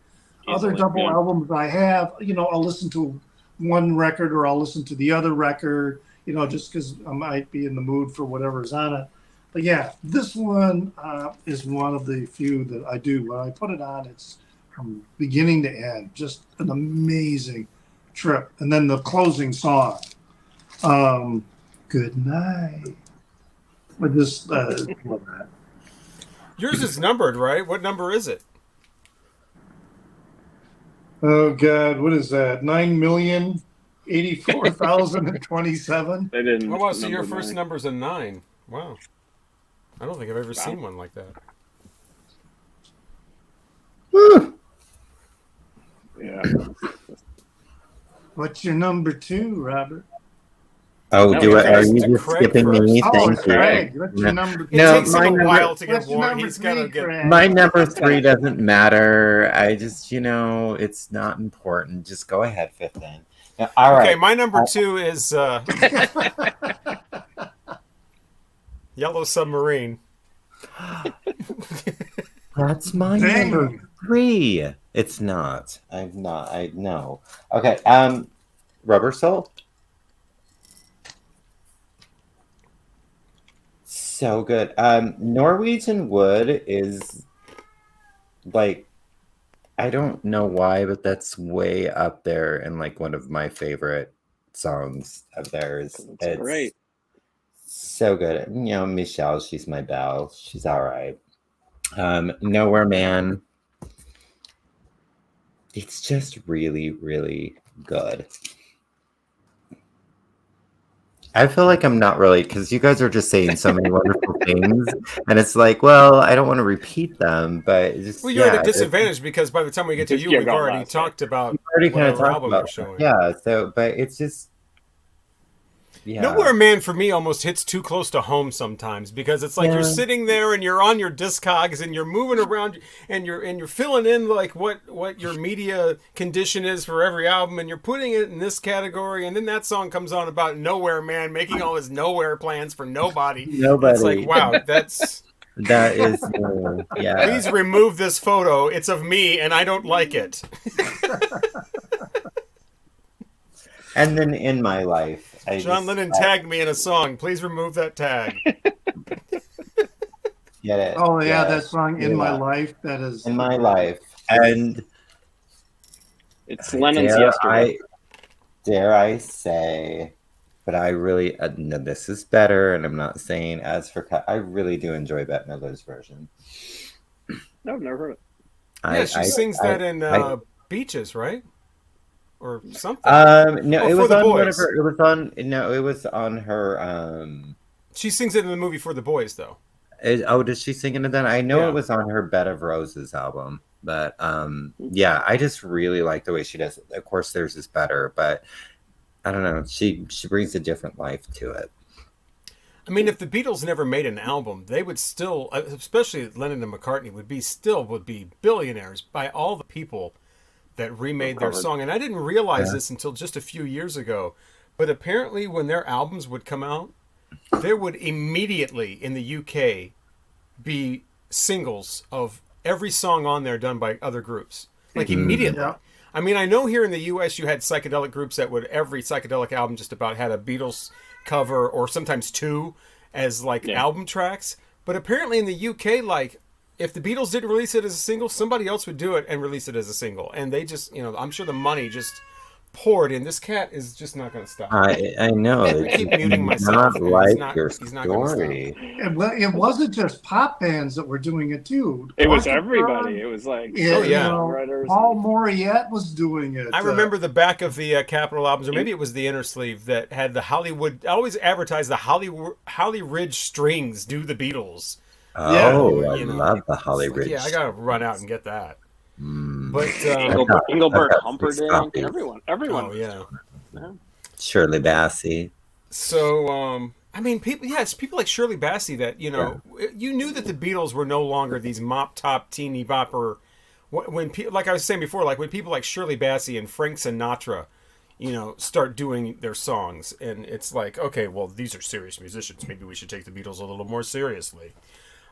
Other double albums I have, I'll listen to one record or I'll listen to the other record, just because I might be in the mood for whatever's on it. But yeah, this one is one of the few that I do. When I put it on, it's from beginning to end, just an amazing trip. And then the closing song, Good Night. I just love that. Yours is numbered, right? What number is it? Oh God, what is that? 9,084,027. They didn't. Oh, wow, so your number first mine. number's a 9. Wow. I don't think I've ever seen one like that. Woo. Yeah. What's your number 2, Robert? Oh, No, do it. Are it's you to just Craig skipping me? first. Oh, Thank it's you. Craig. What's your No. number 2? It No, takes him my a number- while to get What's your warm. number He's got to 3, get. Craig? My number 3 doesn't matter. I just, it's not important. Just go ahead, 15. Now, all right. Okay, my number 2 is Yellow Submarine. That's my Dang. number 3. It's not. I'm not. I know. Okay. Rubber Soul. So good. Norwegian Wood is like, I don't know why, but that's way up there and like one of my favorite songs of theirs. It's great. So good. Michelle, she's my belle. She's all right. Nowhere Man. It's just really, really good. I feel like I'm not really, because you guys are just saying so many wonderful things, and it's like, well, I don't want to repeat them, but just, Well, you're at a disadvantage because by the time we get to you, You're we've gone already last, talked about already kind of whatever talked album about you're showing. Yeah, so, but it's just, yeah. Nowhere Man for me almost hits too close to home sometimes because it's like you're sitting there and you're on your Discogs and you're moving around and you're filling in like what your media condition is for every album and you're putting it in this category and then that song comes on about Nowhere Man making all his nowhere plans for nobody. Nobody. It's like, wow, that is, yeah. please remove this photo. It's of me and I don't like it. And then In My Life. John Lennon tagged me in a song. Please remove that tag. Get it. Oh, yeah, Yes. that song, In My Life, that is... In My Life. And It's Lennon's Yesterday. Dare I say, but I really, no, this is better, and I'm not saying as for cut, I really do enjoy Bette Midler's version. No, I've never heard it. Yeah, she sings that in Beaches, right? Or something. No, it For was the on one of Boys. her. It was on. No, it was on her. She sings it in the movie For the Boys, though. Did she sing it then? I know Yeah. it was on her Bed of Roses album. But yeah, I just really like the way she does it. Of course, theirs is better, but I don't know. She brings a different life to it. I mean, if the Beatles never made an album, they would still, especially Lennon and McCartney, would be billionaires by all the people that remade their song. And I didn't realize this until just a few years ago. But apparently, when their albums would come out, there would immediately in the UK be singles of every song on there done by other groups. Like immediately. Yeah. I mean, I know here in the US you had psychedelic groups that would, every psychedelic album just about had a Beatles cover or sometimes two as like album tracks. But apparently in the UK, like if the Beatles didn't release it as a single, somebody else would do it and release it as a single. And they just, I'm sure the money just poured in. This cat is just not going to stop. I know. I keep muting myself. Not like your story. It wasn't just pop bands that were doing it too. It was everybody. It was like Paul Moriarty was doing it. I remember the back of the Capitol albums, or maybe it was the inner sleeve that had the Hollywood. Always advertised the Holly Ridge Strings do the Beatles. Oh, I love the Holly Ridge. Yeah, I gotta run out and get that. But Engelbert Humperdinck, everyone. Oh yeah. Shirley Bassey. So I mean, people like Shirley Bassey that you knew that the Beatles were no longer these mop top teeny bopper. When like I was saying before, like when people like Shirley Bassey and Frank Sinatra, start doing their songs, and it's like, okay, well, these are serious musicians. Maybe we should take the Beatles a little more seriously.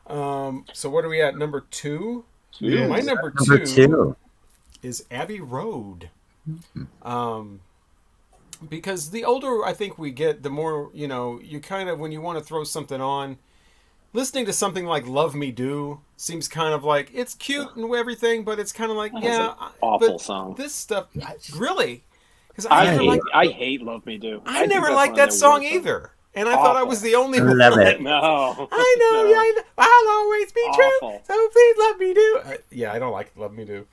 So what are we at? Number 2? Yes. My number Number two is Abbey Road. Because the older I think we get, the more, you kind of, when you want to throw something on, listening to something like Love Me Do seems kind of like, it's cute and everything, but it's kind of like, awful song. This stuff, really? Because I hate Love Me Do. I never liked that song either. And I thought I was the only one. Love it. No. I know, I'll always be Awful. true. So please love me do. I don't like Love Me Do.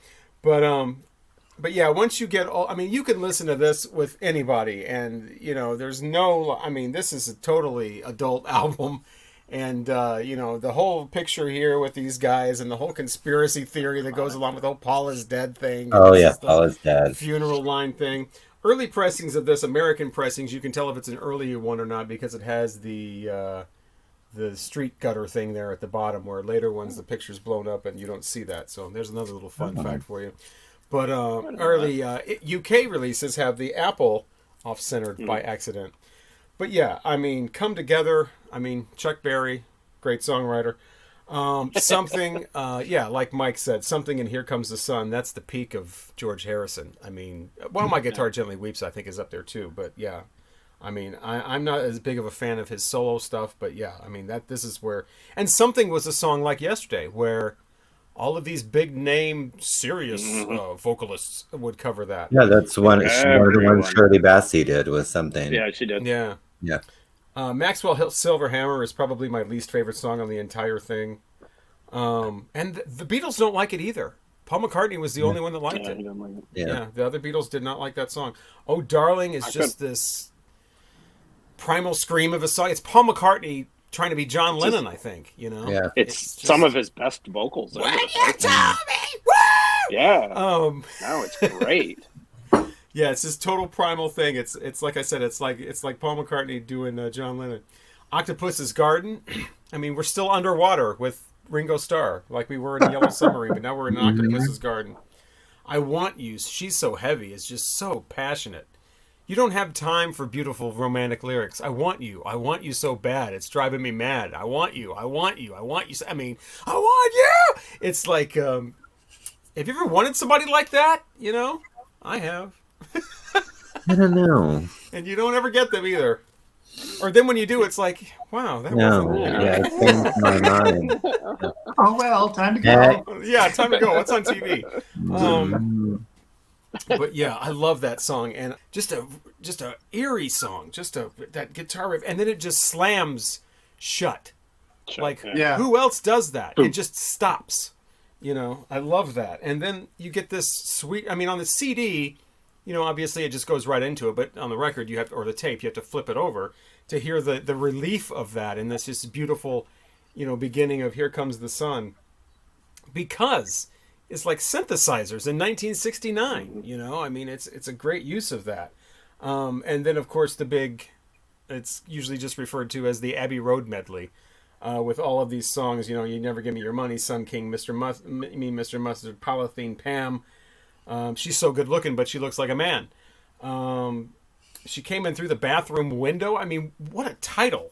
But yeah, once you get you can listen to this with anybody, and there's no. This is a totally adult album, and the whole picture here with these guys and the whole conspiracy theory that goes along with the whole Paul is dead thing. Oh yeah, Paul is dead. Funeral line thing. Early pressings of this, American pressings, you can tell if it's an earlier one or not because it has the street gutter thing there at the bottom, where later ones the picture's blown up and you don't see that. So there's another little fun fact for you. But early UK releases have the apple off-centered by accident. But yeah, Come Together, Chuck Berry, great songwriter. Something, like Mike said, something in Here Comes the Sun, that's the peak of George Harrison. My Guitar Gently Weeps, I think, is up there too, but yeah. I'm not as big of a fan of his solo stuff, but yeah, this is where, and Something was a song like Yesterday, where all of these big name, serious vocalists would cover that. Yeah, that's one of the ones Shirley Bassey did was Something. Yeah, she did. Yeah. Yeah. Maxwell Hill's Silver Hammer is probably my least favorite song on the entire thing. And the Beatles don't like it either. Paul McCartney was the only one that liked it. He didn't like it. Yeah, the other Beatles did not like that song. Oh, Darling is just this primal scream of a song. It's Paul McCartney trying to be John Lennon, I think. Yeah. It's just some of his best vocals. When you tell me, woo! Yeah. No, it's great. Yeah, it's this total primal thing. It's like I said, it's like Paul McCartney doing John Lennon. Octopus's Garden. We're still underwater with Ringo Starr, like we were in Yellow Submarine, but now we're in Octopus's Garden. I Want You. She's so heavy. It's just so passionate. You don't have time for beautiful romantic lyrics. I want you. I want you so bad. It's driving me mad. I want you. I want you. I want you. I want you. It's like, have you ever wanted somebody like that? I have. I don't know. And you don't ever get them either. Or then when you do, it's like, wow, that wasn't. Yeah, it changed my mind. Oh well, time to go. Yeah, time to go. What's on TV? But yeah, I love that song, and just a eerie song, that guitar riff, and then it just slams shut. Like, who else does that? It just stops. I love that, and then you get this sweet. On the CD. Obviously it just goes right into it, but on the record or the tape, you have to flip it over to hear the relief of that and this just beautiful, beginning of Here Comes the Sun. Because is like synthesizers in 1969. You know, I mean, it's a great use of that. And then of course the big, it's usually just referred to as the Abbey Road medley, with all of these songs. You know, You Never Give Me Your Money, Sun King, Mr. Mustard, Polythene Pam. She's so good looking, but she looks like a man. She came in through the bathroom window. I mean, what a title!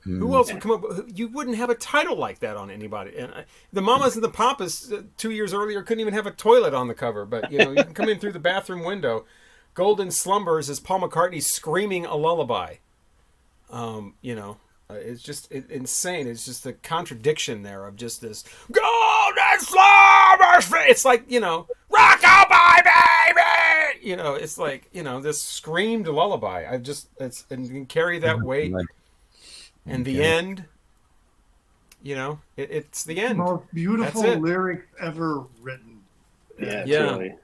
Who else would come up? You wouldn't have a title like that on anybody. And the Mamas and the Papas 2 years earlier couldn't even have a toilet on the cover. But you know, you can come in through the bathroom window. Golden Slumbers is Paul McCartney screaming a lullaby. You know, it's just insane. It's just the contradiction there of just this Golden Slumbers. It's like, you know, rock-a-bye, baby. You know, it's like, you know, this screamed lullaby. And you can carry that weight. And the end, you know, it's the end. Most beautiful lyrics ever written. Yeah, it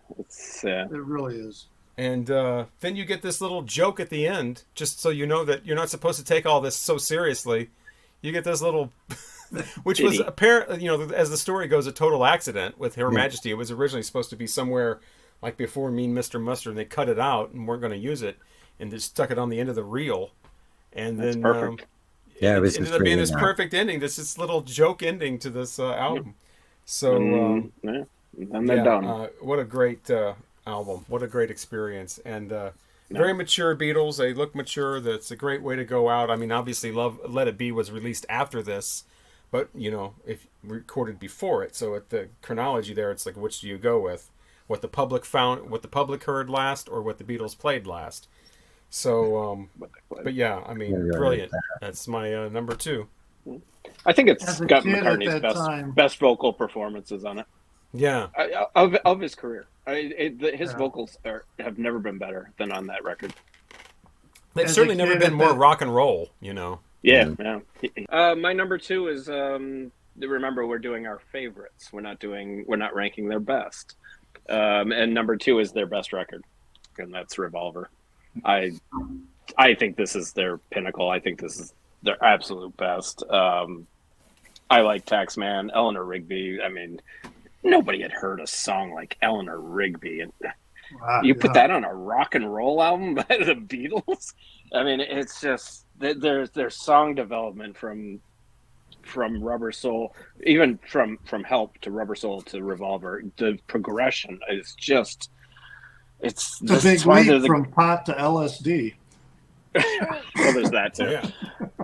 really is. And then you get this little joke at the end, just so you know that you're not supposed to take all this so seriously. You get this little, which was apparent, you know, as the story goes, a total accident with Her Majesty. It was originally supposed to be somewhere like before Mean Mr. Mustard, and they cut it out and weren't going to use it, and just stuck it on the end of the reel. And That's then perfect. it ended up being this perfect ending, this little joke ending to this album. So and they're done. What a great album! What a great experience, and very mature Beatles. They look mature. That's a great way to go out. I mean, obviously, Let It Be was released after this, but you know, if recorded before it. So at the chronology there, it's like, which do you go with? What the public heard last, or what the Beatles played last? So, but yeah, I mean, brilliant. That's my number 2. I think it's got McCartney's best vocal performances on it. Yeah, of his career. His vocals have never been better than on that record. They've certainly never been more rock and roll, you know. Yeah. My number 2 is remember, we're doing our favorites. We're not ranking their best. And number 2 is their best record, and that's Revolver. I think this is their pinnacle. I think this is their absolute best. I like Taxman, Eleanor Rigby. I mean, nobody had heard a song like Eleanor Rigby. And you put that on a rock and roll album by the Beatles. I mean, it's just their song development from Rubber Soul, even from Help to Rubber Soul to Revolver. The progression is just. It's a big leap from pot to LSD. Well, there's that too. Yeah.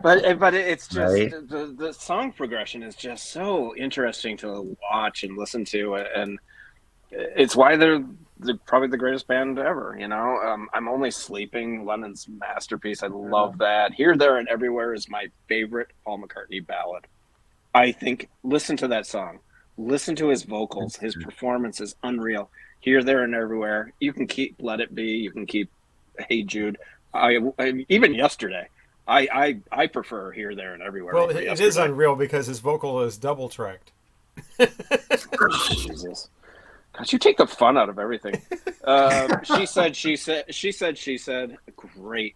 But it's just the song progression is just so interesting to watch and listen to, and it's why they're probably the greatest band ever. You know, I'm Only Sleeping, Lennon's masterpiece. I love that. Here, There, and Everywhere is my favorite Paul McCartney ballad. I think, listen to that song. Listen to his vocals. His performance is unreal. Here, There, and Everywhere. You can keep Let It Be. You can keep Hey Jude. I even Yesterday. I prefer Here, There, and Everywhere. Well, it is unreal because his vocal is double tracked. Jesus. God, you take the fun out of everything. She said.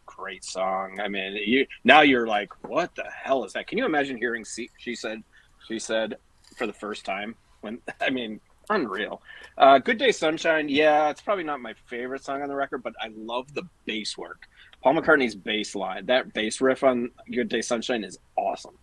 Great song. I mean, you're like, what the hell is that? Can you imagine hearing She said for the first time? Unreal. Good Day Sunshine. Yeah, it's probably not my favorite song on the record, but I love the bass work. Paul McCartney's bass line, that bass riff on Good Day Sunshine is awesome.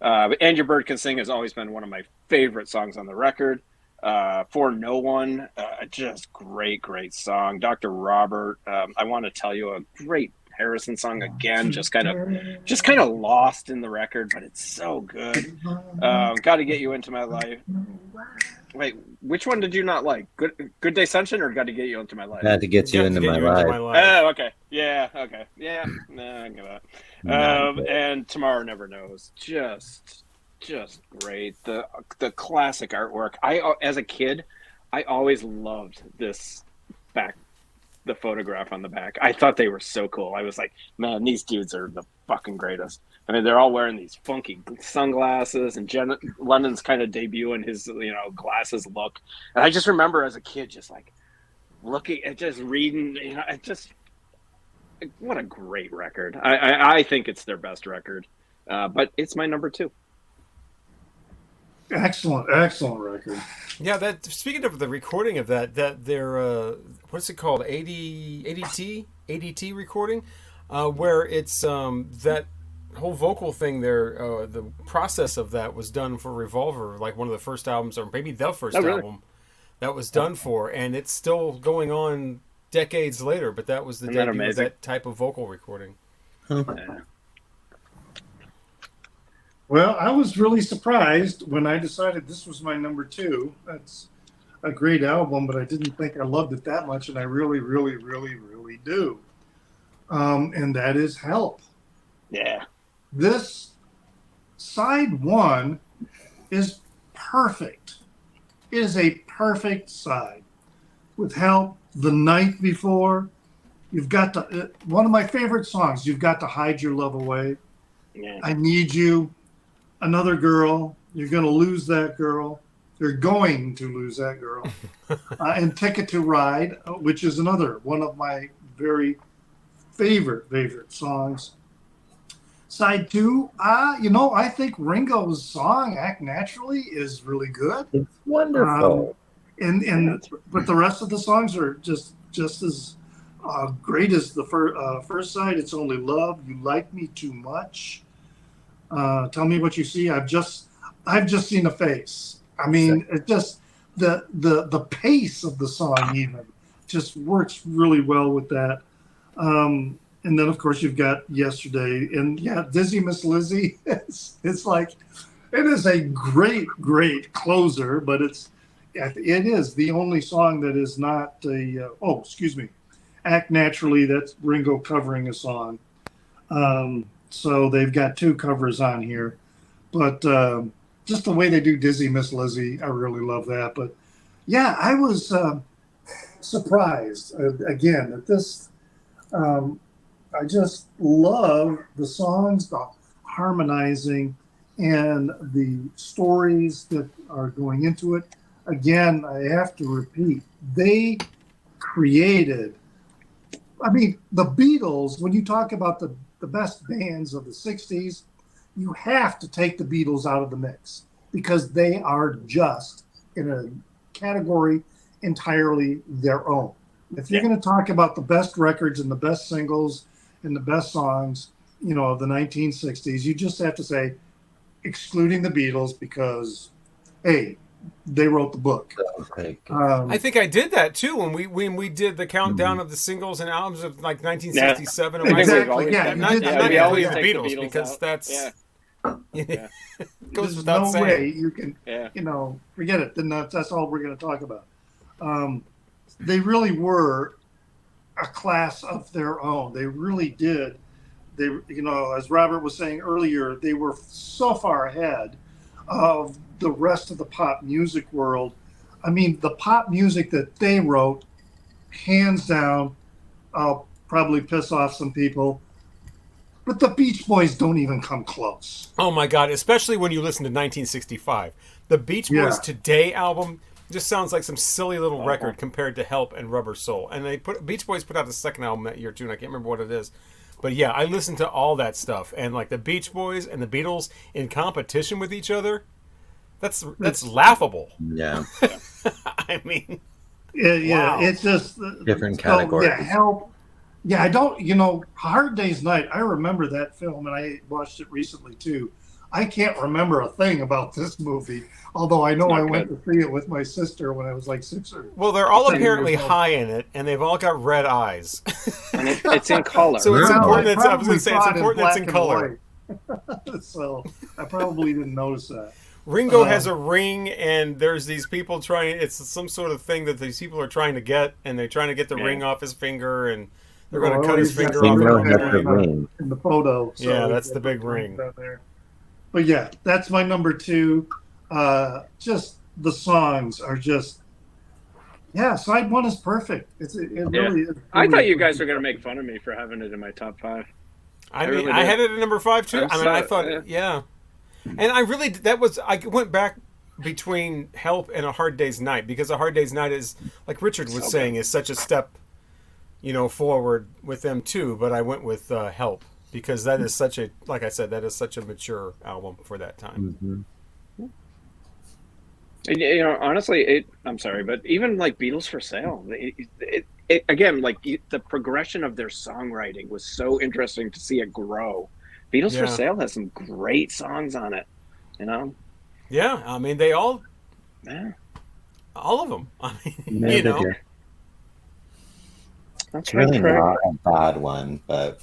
And Your Bird Can Sing has always been one of my favorite songs on the record. For No One, just great song. Dr. Robert, I Want to Tell You, a great Harrison song again, just kind of lost in the record, but it's so good. Got to Get You Into My Life. Wait, which one did you not like? Good Day Sunshine or Got to Get You Into My Life? Got to Get You Into My Life. Oh, okay. Yeah, okay. Yeah, I get that. And Tomorrow Never Knows. Just great. The classic artwork. As a kid, I always loved this the photograph on the back. I thought they were so cool. I was like, man, these dudes are the fucking greatest. I mean, they're all wearing these funky sunglasses, and Lennon's kind of debuting his, glasses look. And I just remember as a kid, just like looking at, just reading, what a great record. I think it's their best record, but it's my number 2. Excellent record. Yeah, that speaking of the recording of that their what's it called? ADT recording, where it's that whole vocal thing there. The process of that was done for Revolver, like one of the first albums, or maybe the Oh, first really? album that was done for, and it's still going on decades later. But that was the Isn't that debut of amazing? that type of vocal recording. Yeah. Well, I was really surprised when I decided this was my number two. That's a great album, but I didn't think I loved it that much, and I really, really, really, really do. And that is Help. Yeah. This side one is perfect. It is a perfect side. With Help, The Night Before, you've got to, one of my favorite songs, You've Got to Hide Your Love Away, Yeah. I Need You, Another Girl, You're Going to Lose That Girl, You're Going to Lose That Girl, and Ticket to Ride, which is another one of my very favorite songs. Side two, I think Ringo's song "Act Naturally" is really good. It's wonderful. But the rest of the songs are just as great as the first side. It's Only Love, You Like Me Too Much. Tell Me What You See. I've just seen a face. I mean, it just the pace of the song even just works really well with that. And then, of course, you've got Yesterday. And, yeah, Dizzy Miss Lizzy. It's like, it is a great closer, but it is the only song that is not Act Naturally, that's Ringo covering a song. So they've got two covers on here. But just the way they do Dizzy Miss Lizzy, I really love that. But, yeah, I was surprised, again, that this... I just love the songs, the harmonizing, and the stories that are going into it. Again, I have to repeat, they created, the Beatles, when you talk about the best bands of the 60s, you have to take the Beatles out of the mix because they are just in a category entirely their own. If you're going to talk about the best records and the best singles and the best songs, of the 1960s, you just have to say, excluding the Beatles, because, hey, they wrote the book. I think I did that too when we did the countdown of the singles and albums of like 1967. Yeah. Exactly. Yeah, not including the Beatles because out. that's goes There's without no saying. way you can, Yeah. forget it. Then that's all we're going to talk about. They really were a class of their own. They really did. They, as Robert was saying earlier, they were so far ahead of the rest of the pop music world. The pop music that they wrote, hands down, I'll probably piss off some people, but the Beach Boys don't even come close. Oh my God, especially when you listen to 1965. The Beach Boys Today album just sounds like some silly little record compared to Help and Rubber Soul. And Beach Boys put out the second album that year too, and I can't remember what it is. But yeah, I listened to all that stuff, and like the Beach Boys and the Beatles in competition with each other, that's laughable. Yeah. Yeah, it's just different categories. Yeah, Help. Yeah, I don't. Hard Day's Night. I remember that film, and I watched it recently too. I can't remember a thing about this movie, although I know I went to see it with my sister when I was like 6 or. Well, they're all apparently high in it, and they've all got red eyes. And it's in color. So it's important. I was going to say it's important it's in color. So I probably didn't notice that. Ringo has a ring, and there's these people trying. It's some sort of thing that these people are trying to get, and they're trying to get the ring off his finger, and they're going to cut his finger off. In the photo. So yeah, that's the big ring. There. But yeah, that's my number two. Just the songs are just, side one is perfect. It really is. I thought you guys were going to make fun of me for having it in my top 5. I had it at number 5 too. I thought, and I went back between Help and A Hard Day's Night, because A Hard Day's Night is, like Richard was saying, is such a step, forward with them too. But I went with Help, because that is such a, like I said, that is such a mature album for that time. Mm-hmm. Honestly, I'm sorry, but even like Beatles for Sale, again, like the progression of their songwriting was so interesting to see it grow. Beatles for Yeah. Sale has some great songs on it. You know, Yeah. I mean, they yeah, all of them. I mean, Yeah, they know. do. that's It's right, really Craig. not a bad one, but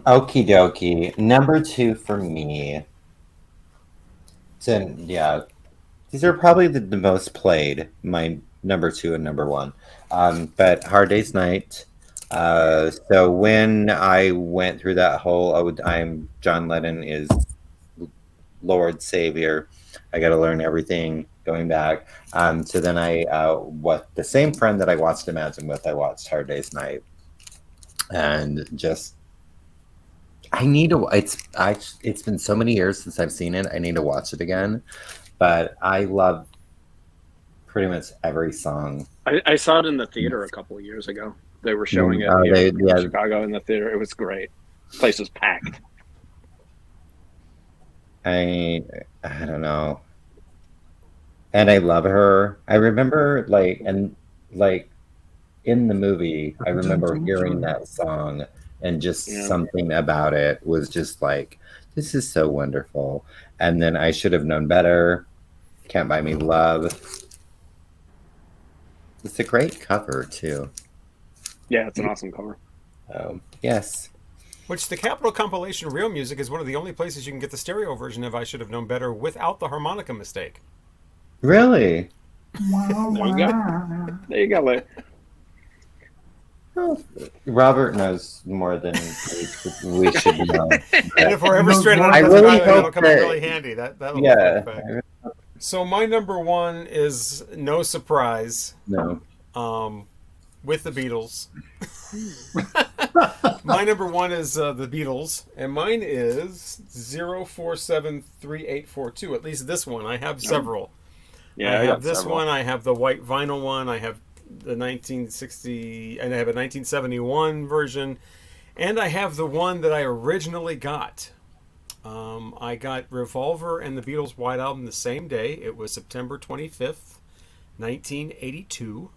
okie dokie. Number two for me. So, yeah, these are probably the most played, my number two and number one. But Hard Day's Night. So when I went through that whole, oh, I'm John Lennon is Lord Savior. I got to learn everything going back. So then what the same friend that I watched Imagine with, I watched Hard Day's Night, and just I need to. It's been so many years since I've seen it. I need to watch it again. But I love pretty much every song. I saw it in the theater a couple of years ago. They were showing it Oh, here in yeah, Chicago in the theater. It was great. Place was packed. I don't know. And I love her. I remember like in the movie, I remember hearing that song and just Yeah. something about it was just like, this is so wonderful. And then I Should Have Known Better, Can't Buy Me Love. It's a great cover too. Yeah, it's an awesome cover. Yes. Which the Capitol compilation Real Music is one of the only places you can get the stereo version of I Should Have Known Better without the harmonica mistake. Really? There you go. There you go, Larry. Well, Robert knows more than we should know. And if we're ever stranded on I a desert really island, it'll hope come in that- really handy. That'll be Yeah. perfect. So my number one is no surprise, No. with the Beatles. My number one is the Beatles, and mine is 0473842. At least this one. I have several. Yeah, I got have this several. one. I have the white vinyl one. I have the 1960, and I have a 1971 version, and I have the one that I originally got. I got Revolver and the Beatles White Album the same day. It was September 25th, 1982.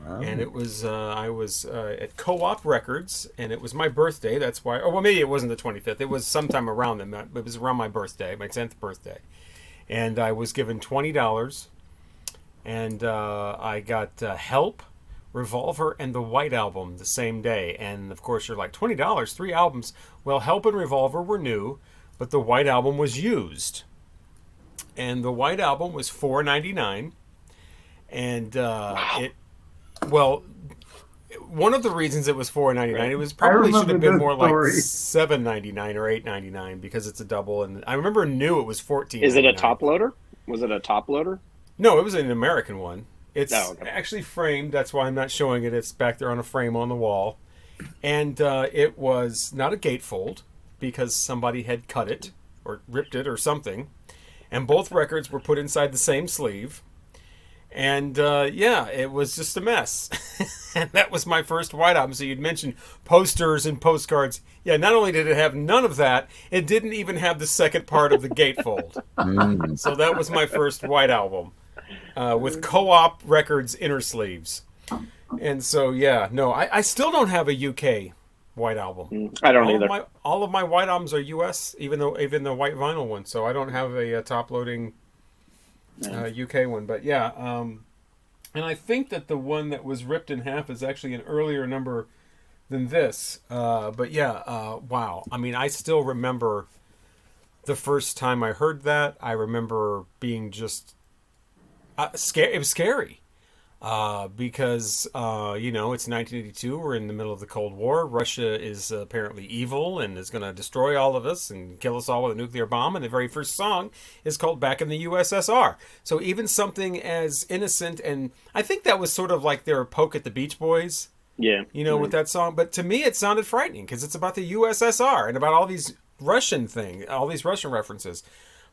Wow. And it was I was at Co-op Records, and it was my birthday. That's why. Oh well, maybe it wasn't the 25th. It was sometime around then. It was around my birthday, my 10th birthday, and I was given $20, and I got Help, Revolver, and the White Album the same day. And of course, you're like, $20, 3 albums. Well, Help and Revolver were new, but the White Album was used, and the White Album was $4.99, and it. Well, one of the reasons it was $4.99, it was probably should have been more like $7.99 or $8.99 because it's a double. And I remember new it was $14.99. Is it a top loader? Was it a top loader? No, it was an American one. It's okay. actually framed. That's why I'm not showing it. It's back there on a frame on the wall, and it was not a gatefold because somebody had cut it or ripped it or something, and both records were put inside the same sleeve. And yeah, it was just a mess. And that was my first White Album. So you'd mentioned posters and postcards. Yeah, not only did it have none of that, it didn't even have the second part of the gatefold. So that was my first White Album with Co-op Records inner sleeves. And so, yeah, no, I still don't have a UK White Album. I don't either. All of my White Albums are US, even the white vinyl one. So I don't have a top-loading UK one, but yeah, and I think that the one that was ripped in half is actually an earlier number than this. But yeah, wow. I mean, I still remember the first time I heard that. I remember being just scared. It was scary because it's 1982. We're in the middle of the Cold War. Russia is apparently evil and is going to destroy all of us and kill us all with a nuclear bomb. And the very first song is called "Back in the USSR." So even something as innocent, and I think that was sort of like their poke at the Beach Boys. Yeah. With that song. But to me, it sounded frightening because it's about the USSR and about all these Russian references.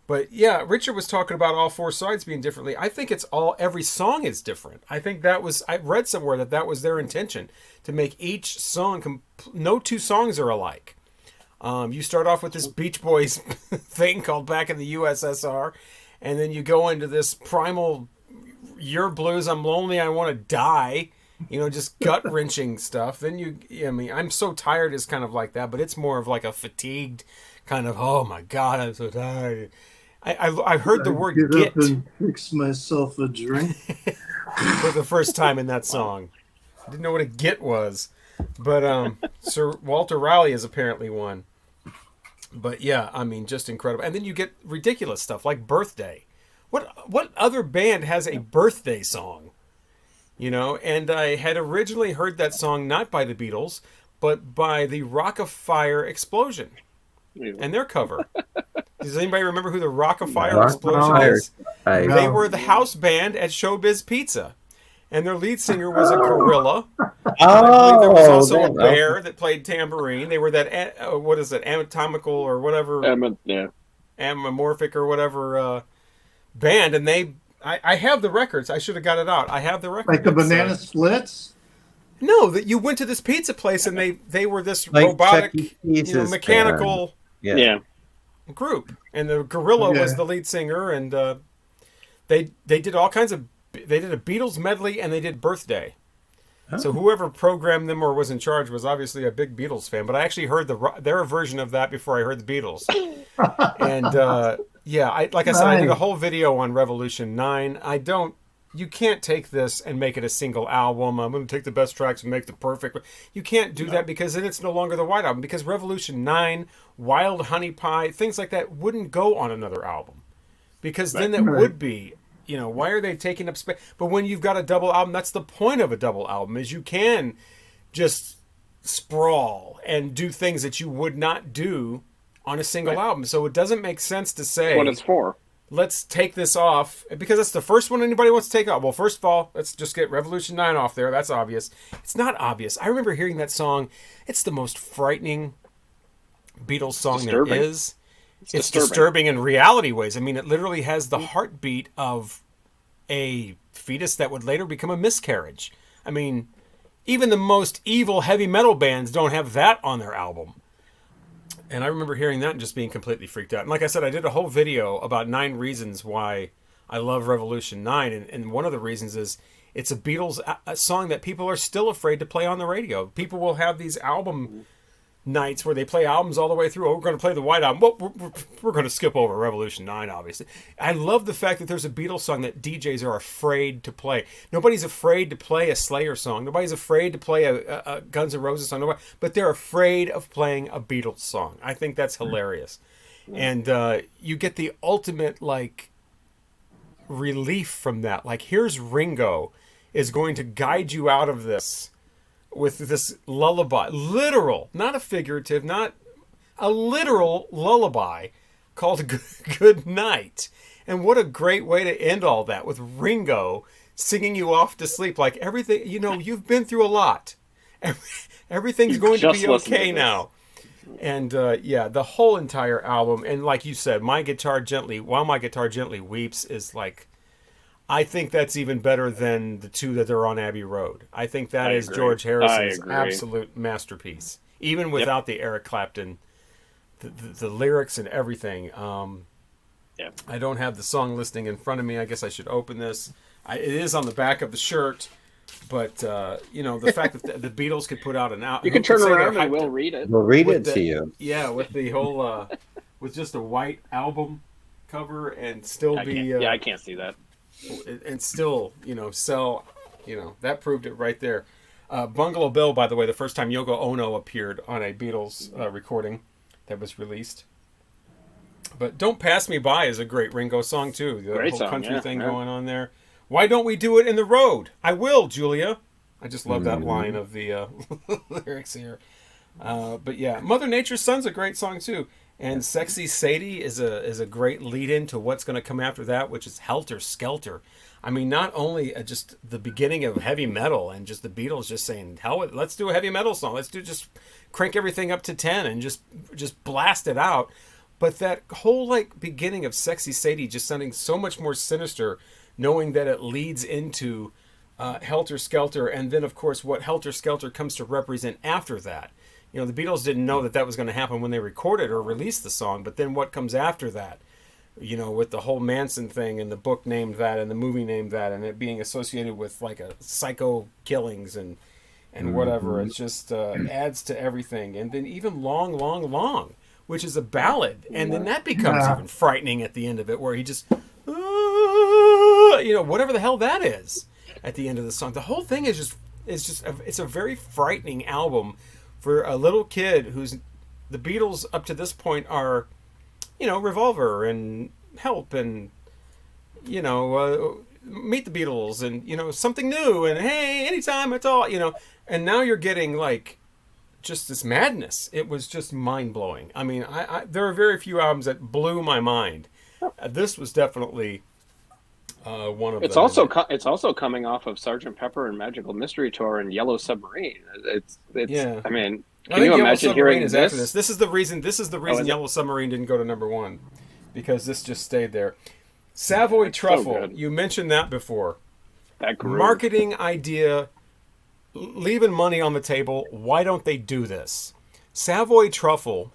But yeah, Richard was talking about all four sides being differently. I think every song is different. I think I read somewhere that was their intention, to make each song, no two songs are alike. You start off with this Beach Boys thing called "Back in the USSR," and then you go into this primal, "Your blues, I'm lonely, I want to die," just gut wrenching stuff. Then I mean, "I'm so tired" is kind of like that, but it's more of like a fatigued kind of, "Oh my God, I'm so tired." I heard the word Get "git" up and fix myself a drink. for the first time in that song. I didn't know what a git was, but Sir Walter Raleigh is apparently one. But yeah, I mean, just incredible. And then you get ridiculous stuff like "Birthday." What other band has a birthday song? And I had originally heard that song not by the Beatles, but by the Rock of Fire Explosion and their cover. Does anybody remember who the Rock of Fire Explosion is? They were the house band at Showbiz Pizza, and their lead singer was a gorilla. I believe there was also a bear that played tambourine. They were that what is it, anatomical or whatever, amorphic or whatever band, and I have the records. I should have got it out. I have the records. Like the Banana Splits? No, that you went to this pizza place and they were this like robotic, mechanical group, and the gorilla was the lead singer, and they did all kinds of. They did a Beatles medley and they did "Birthday." Oh. So whoever programmed them or was in charge was obviously a big Beatles fan. But I actually heard their version of that before I heard the Beatles. And like I said, I did a whole video on Revolution 9. You can't take this and make it a single album. I'm going to take the best tracks and make the perfect. You can't do that because then it's no longer the White Album. Because Revolution 9, Wild Honey Pie, things like that wouldn't go on another album. Because then that would be, why are they taking up space? But when you've got a double album, that's the point of a double album, is you can just sprawl and do things that you would not do on a single album. So it doesn't make sense to say... That's what it's for. Let's take this off, because that's the first one anybody wants to take off. Well, first of all, let's just get Revolution 9 off there. That's obvious. It's not obvious. I remember hearing that song. It's the most frightening Beatles song there is. It's disturbing in reality ways. I mean, it literally has the heartbeat of a fetus that would later become a miscarriage. I mean, even the most evil heavy metal bands don't have that on their album. And I remember hearing that and just being completely freaked out. And like I said, I did a whole video about 9 reasons why I love Revolution 9. And one of the reasons is it's a Beatles song that people are still afraid to play on the radio. People will have these album nights where they play albums all the way through. Oh, we're going to play the White Album. Well, we're going to skip over Revolution 9, obviously. I love the fact that there's a Beatles song that DJs are afraid to play. Nobody's afraid to play a Slayer song. Nobody's afraid to play a Guns N' Roses song. But they're afraid of playing a Beatles song. I think that's hilarious. And you get the ultimate, relief from that. Here's Ringo is going to guide you out of this with this lullaby, literal, not a figurative, not a literal lullaby called Good Night. And what a great way to end all that, with Ringo singing you off to sleep. Everything, you've been through a lot. Everything's going to be okay now. And the whole entire album, and like you said, While My Guitar Gently Weeps is I think that's even better than the 2 that are on Abbey Road. I think that is George Harrison's absolute masterpiece, even without the Eric Clapton, the lyrics and everything. I don't have the song listing in front of me. I guess I should open this. It is on the back of the shirt, but the fact that the Beatles could put out an album. You can turn around and we'll read it. We'll read it to you. Yeah, with the whole, with just a white album cover and still I can't see that. And still, sell, that proved it right there. Bungalow Bill, by the way, the first time Yoko Ono appeared on a Beatles recording that was released. But Don't Pass Me By is a great Ringo song, too. The great whole song, country thing going on there. Why don't we do it in the road? I will, Julia. I just love that line of the lyrics here. But yeah, Mother Nature's Son's a great song, too. And Sexy Sadie is a great lead-in to what's going to come after that, which is Helter Skelter. I mean, not only just the beginning of heavy metal and just the Beatles just saying, hell, let's do a heavy metal song. Let's just crank everything up to 10 and just blast it out. But that whole beginning of Sexy Sadie just sounding so much more sinister, knowing that it leads into Helter Skelter. And then, of course, what Helter Skelter comes to represent after that. The Beatles didn't know that was going to happen when they recorded or released the song, but then what comes after that with the whole Manson thing and the book named that and the movie named that and it being associated with like a psycho killings and whatever. It just adds to everything. And then even Long, Long, Long, which is a ballad. And then that becomes even frightening at the end of it, where he just, whatever the hell that is at the end of the song. The whole thing is it's a very frightening album for a little kid who's, the Beatles up to this point are, Revolver and Help and, Meet the Beatles and, Something New and Hey, Anytime at All, and now you're getting like just this madness. It was just mind blowing. I mean, I there are very few albums that blew my mind. This was definitely one of them. It's also coming off of Sgt. Pepper and Magical Mystery Tour and Yellow Submarine. It's yeah. I mean, I can think you Yellow imagine Submarine hearing is this? after this. This is the reason Yellow Submarine didn't go to number one, because this just stayed there. Savoy Truffle, you mentioned that before. That grew. Marketing idea, leaving money on the table. Why don't they do this? Savoy Truffle,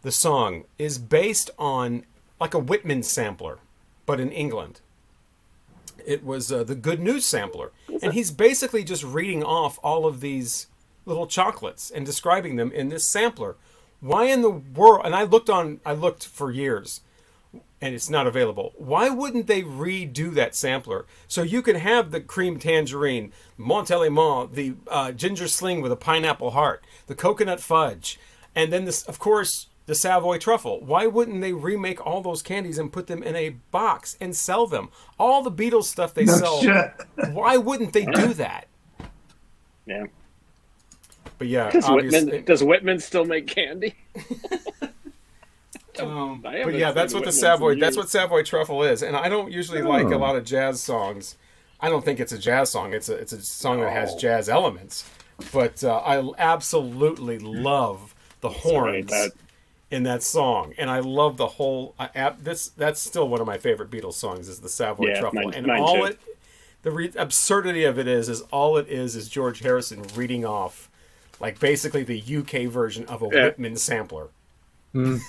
the song, is based on like a Whitman sampler, but in England. It was the Good News sampler. And he's basically just reading off all of these little chocolates and describing them in this sampler. Why in the world? And I looked for years, and it's not available. Why wouldn't they redo that sampler so you can have the cream tangerine, Montélimon, the ginger sling with a pineapple heart, the coconut fudge, and then this, of course, the Savoy Truffle? Why wouldn't they remake all those candies and put them in a box and sell them? All the Beatles stuff they sell. Shit. Why wouldn't they do that? Yeah. But yeah, does Whitman still make candy? But yeah, that's what Savoy Truffle is. And I don't usually like a lot of jazz songs. I don't think it's a jazz song. It's a song that has jazz elements. But I absolutely love the horns in that song, and I love the whole. That's still one of my favorite Beatles songs, is the Savoy Truffle, and all too. The absurdity of it is all it is George Harrison reading off, like basically the UK version of a Whitman sampler. Cream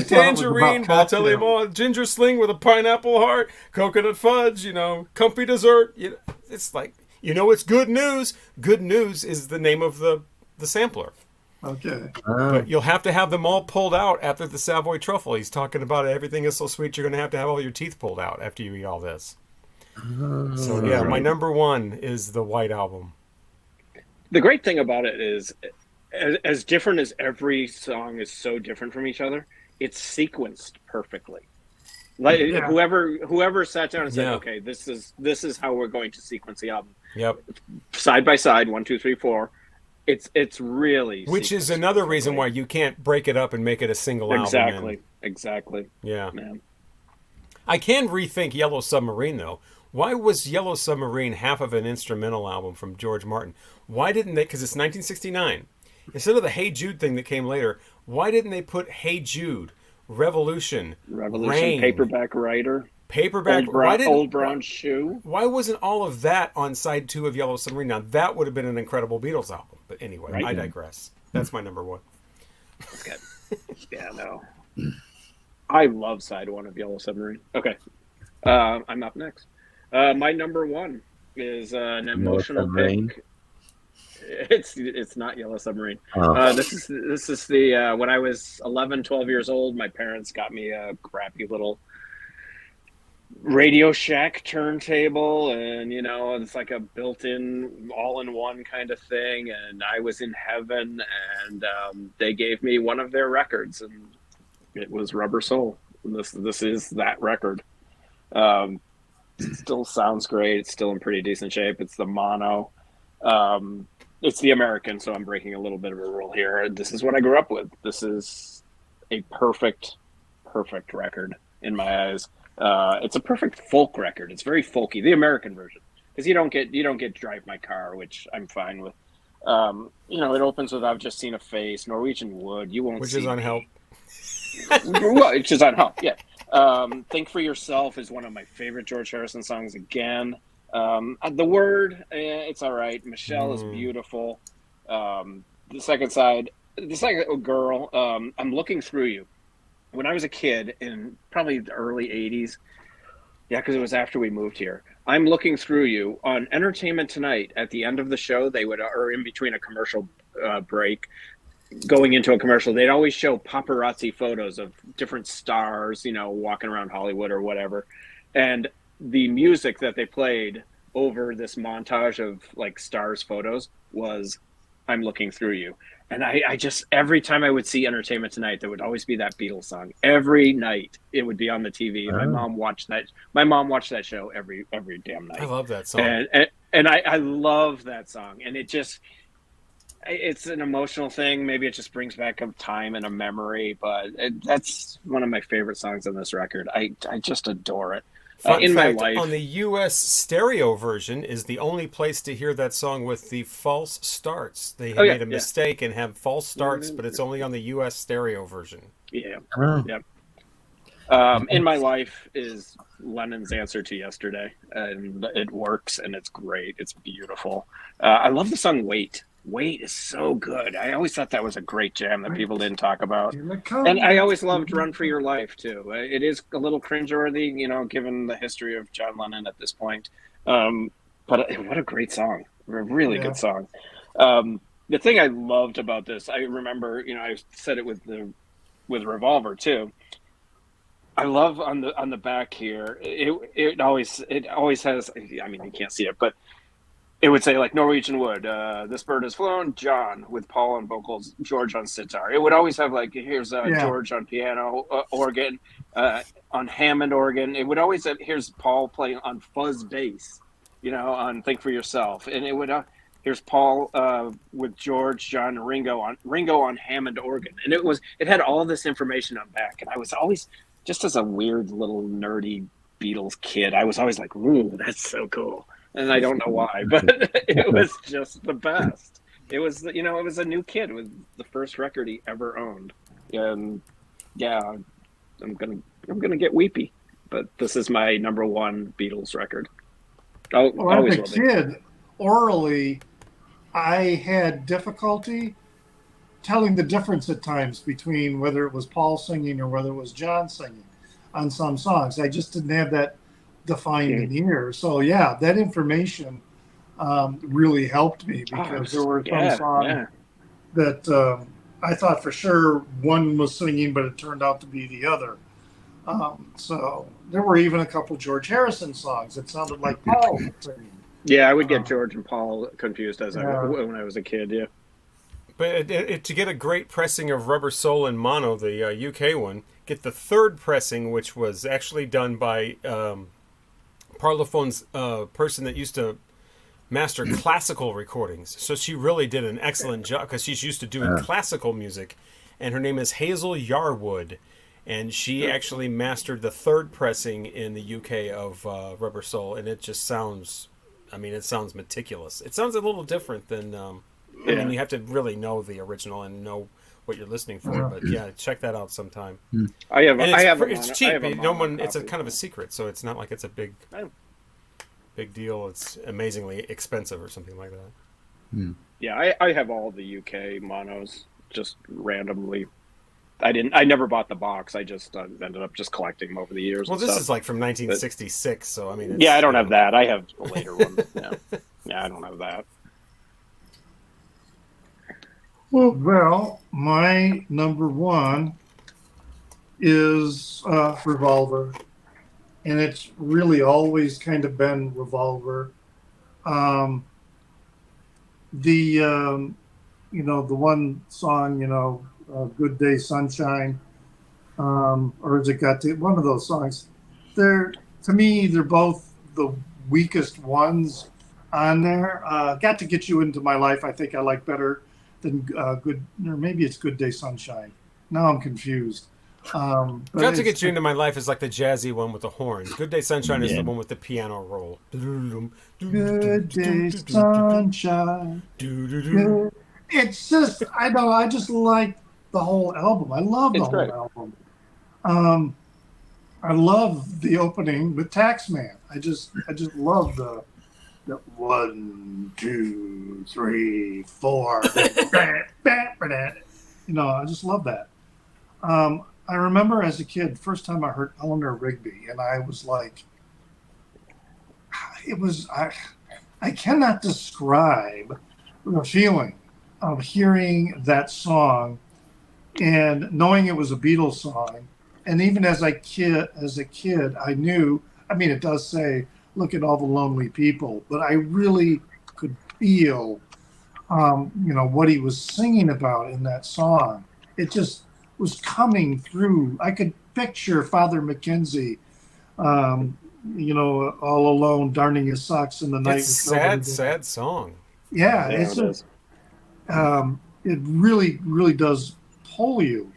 tangerine, Montélimon, ginger sling with a pineapple heart, coconut fudge, comfy dessert. It's like, it's good news. Good news is the name of the sampler. Okay. But you'll have to have them all pulled out after the Savoy Truffle. He's talking about everything is so sweet, you're going to have all your teeth pulled out after you eat all this. So yeah, my number one is the White Album. The great thing about it is, as different as every song is so different from each other, it's sequenced perfectly. Like whoever sat down and said, okay, this is how we're going to sequence the album. Yep. Side by side, 1, 2, 3, 4. It's really, which is another reason why you can't break it up and make it a single album. Exactly. Yeah. Man. I can rethink Yellow Submarine though. Why was Yellow Submarine half of an instrumental album from George Martin? Why didn't they? Because it's 1969. Instead of the Hey Jude thing that came later, why didn't they put Hey Jude, Revolution, Rain, Paperback Writer, Old Brown Shoe? Why wasn't all of that on side 2 of Yellow Submarine? Now that would have been an incredible Beatles album. But anyway, I digress. That's my number one. That's good. Yeah, no. I love side 1 of Yellow Submarine. Okay. I'm up next. My number one is an emotional pick. It's not Yellow Submarine. This is the when I was 11, 12 years old, my parents got me a crappy little Radio Shack turntable, and it's like a built-in all-in-one kind of thing, and I was in heaven, and they gave me one of their records, and it was Rubber Soul. This is that record. It still sounds great. It's still in pretty decent shape. It's the mono. It's the American, so I'm breaking a little bit of a rule here. This is what I grew up with. This is a perfect record in my eyes. It's a perfect folk record. It's very folky, the American version, because you don't get Drive My Car, which I'm fine with. It opens with I've Just Seen a Face, Norwegian Wood, You Won't Which See is on Me. Help. Well, which is on Help, yeah. Think for Yourself is one of my favorite George Harrison songs again. The Word, it's all right. Michelle is beautiful. The second Girl, I'm Looking Through You. when I was a kid in probably the early 80s, yeah, because it was after we moved here. I'm looking through you on Entertainment Tonight at the end of the show. They would, or in between a commercial break, going into a commercial, they'd always show paparazzi photos of different stars, walking around Hollywood or whatever. And the music that they played over this montage of like stars photos was I'm Looking Through You. And I just, every time I would see Entertainment Tonight, there would always be that Beatles song. Every night it would be on the TV. And Oh. my mom watched that show every damn night. I love that song. And I love that song. And it's an emotional thing. Maybe it just brings back a time and a memory, but that's one of my favorite songs on this record. I just adore it. Fun In fact, my life, on the U.S. stereo version is the only place to hear that song with the false starts. They made a mistake and have false starts, but it's only on the U.S. stereo version. Yeah. Oh. Yep. In My Life is Lennon's answer to Yesterday, and it works, and it's great. It's beautiful. I love the song Wait. Wait is so good. I always thought that was a great jam that people didn't talk about. And I always loved Run for Your Life, too. It is a little cringeworthy, given the history of John Lennon at this point. But what a great song. A really good song. The thing I loved about this, I remember, I said it with Revolver, too. I love on the back here. It always has. I mean, you can't see it, but it would say like Norwegian Wood. This bird has flown. John with Paul on vocals, George on sitar. It would always have like here's George on piano, organ, on Hammond organ. It would always have here's Paul playing on fuzz bass, on Think for Yourself, and it would. Here's Paul with George, John, and Ringo on Hammond organ, and it had all this information on back, and I was always. Just as a weird little nerdy Beatles kid, I was always like, ooh, that's so cool. And I don't know why, but it was just the best. It was, it was a new kid with the first record he ever owned. And yeah, I'm gonna get weepy, but this is my number one Beatles record. Well, as a kid, orally, I had difficulty telling the difference at times between whether it was Paul singing or whether it was John singing on some songs. I just didn't have that defined in the ear. So yeah, that information really helped me because there were some songs that I thought for sure one was singing, but it turned out to be the other. So there were even a couple George Harrison songs that sounded like Paul was singing. Yeah, I would get George and Paul confused when I was a kid. Yeah. But to get a great pressing of Rubber Soul in mono, the UK one, get the third pressing, which was actually done by Parlophone's person that used to master classical recordings. So she really did an excellent job because she's used to doing classical music. And her name is Hazel Yarwood. And she actually mastered the third pressing in the UK of Rubber Soul. And it just sounds, it sounds meticulous. It sounds a little different than... I mean, you have to really know the original and know what you're listening for. But yeah, check that out sometime. It's cheap. It's a kind of a secret, so it's not like it's a big deal. It's amazingly expensive or something like that. Yeah, I have all the UK monos just randomly. I never bought the box. I just ended up just collecting them over the years. Well, this is like from 1966, so I mean. I don't have that. I have a later one. Yeah, I don't have that. Well, my number one is Revolver, and it's really always kind of been Revolver. The one song, Good Day Sunshine, or has it got to one of those songs? To me, they're both the weakest ones on there. Got to Get You Into My Life, I think I like better than Good, or maybe it's Good Day Sunshine. Now I'm confused. Got to Get You Into My Life is like the jazzy one with the horns. Good Day Sunshine is the one with the piano roll. Good Day Sunshine. It's just, I just like the whole album. I love the whole album. I love the opening with Taxman. I just love the 1, 2, 3, 4. I just love that. I remember as a kid, first time I heard Eleanor Rigby, and I was like, it was I cannot describe the feeling of hearing that song and knowing it was a Beatles song. And even as a kid, I knew. I mean, it does say, "Look at all the lonely people," but I really could feel, what he was singing about in that song. It just was coming through. I could picture Father Mackenzie, um, all alone, darning his socks in the night. It's With nobody sad, there. sad song. Yeah, Yeah, it's it is. just, it really, really does pull you.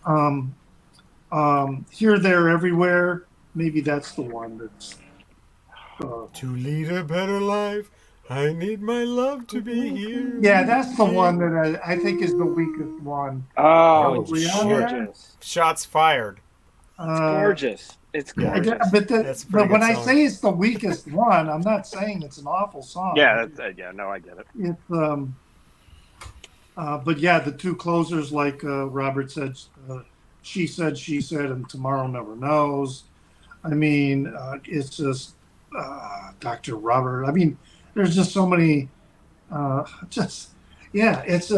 Um, Here, there, everywhere. Maybe that's the one that's. To lead a better life, I need my love to be here. Yeah, that's the one that I think is the weakest one. Oh, it's Probably on shit. there. gorgeous. Shots fired. It's Uh, gorgeous. It's Yeah. gorgeous. That's a pretty but when good I song. say it's the weakest one, I'm not saying it's an awful song. Yeah, yeah, no, I get it. It's but yeah, the two closers, like Robert said, she said, and tomorrow never knows. I mean, it's just Dr. Robert. I mean, there's just so many. Just yeah, it's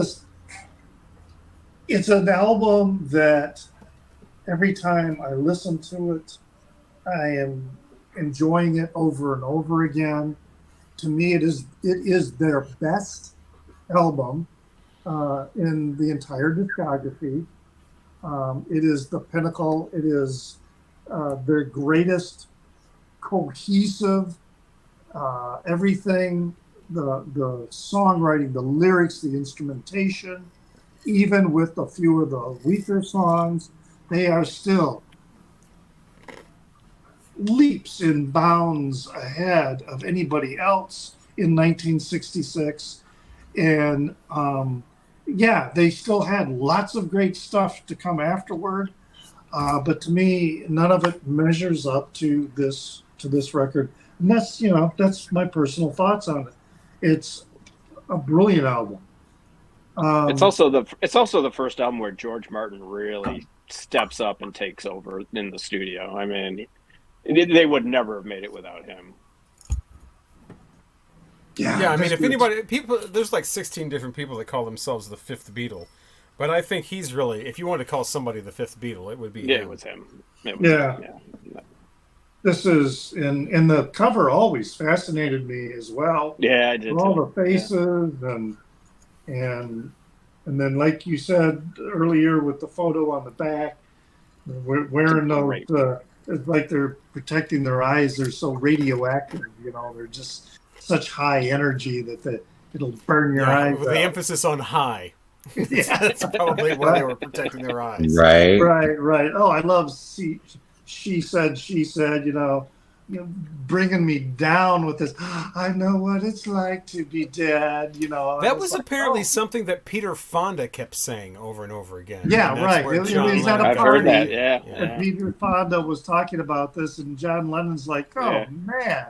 an album that every time I listen to it, I am enjoying it over and over again. To me, it is their best album in the entire discography. It is the pinnacle. It is their greatest cohesive everything, the songwriting, the lyrics, the instrumentation. Even with a few of the weaker songs, they are still leaps and bounds ahead of anybody else in 1966. And yeah, they still had lots of great stuff to come afterward. But to me, none of it measures up to this record. And that's my personal thoughts on it. It's a brilliant album. It's also the first album where George Martin really steps up and takes over in the studio. I mean, they would never have made it without him. Yeah, I mean, if anybody, there's like 16 different people that call themselves the fifth Beatle, but I think he's really, if you want to call somebody the fifth Beatle, it would be him. It was him. Yeah. This is, and the cover always fascinated me as well. Yeah, I did. All the faces and then, like you said earlier, with the photo on the back, wearing those, it's like they're protecting their eyes. They're so radioactive, they're just such high energy that it'll burn your eyes with out. the emphasis on high. Yeah. That's probably why they were protecting their eyes. Right. Right. Oh, I love she said, bringing me down with this. I know what it's like to be dead. That was apparently something that Peter Fonda kept saying over and over again. Yeah, right. It was at a I've party. heard that. Yeah. And Peter Fonda was talking about this, and John Lennon's like, "Oh man,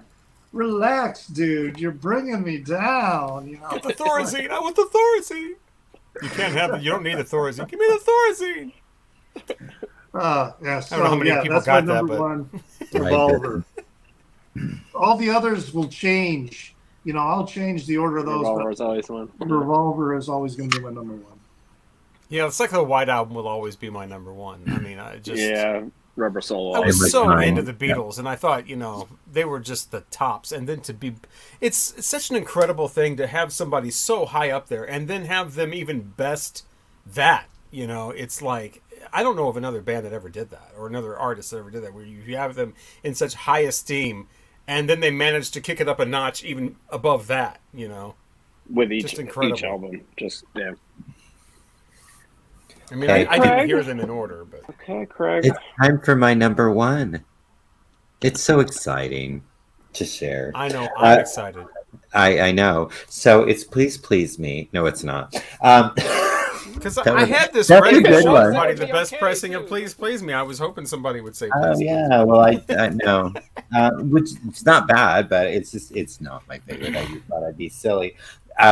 relax, dude. You're bringing me down." The Thorazine. I want the Thorazine. You can't have it. You don't need the Thorazine. Give me the Thorazine. Yeah. So, I don't know how many people that's got my that, number but one, Revolver. All the others will change. I'll change the order of those. Revolver is always one. Revolver is always going to be my number one. Yeah, it's like the White Album will always be my number one. I mean, Rubber Soul. I was so time. into the Beatles, and I thought, they were just the tops. And then it's such an incredible thing to have somebody so high up there, and then have them even best that. It's like, I don't know of another band that ever did that, or another artist that ever did that, where you have them in such high esteem, and then they manage to kick it up a notch even above that. With just incredible. each album, I mean, Hey, I didn't hear them in order, but Okay, Craig. It's time for my number one. It's so exciting to share. I know I'm excited. I know. So it's Please Please Me. No, it's not. Because I had this that's ready a to good show one. everybody the That'd be best okay, pressing too. of Please Please Me. I was hoping somebody would say Oh Please yeah. Well, I know. Which it's not bad, but it's not my favorite. I just thought I'd be silly.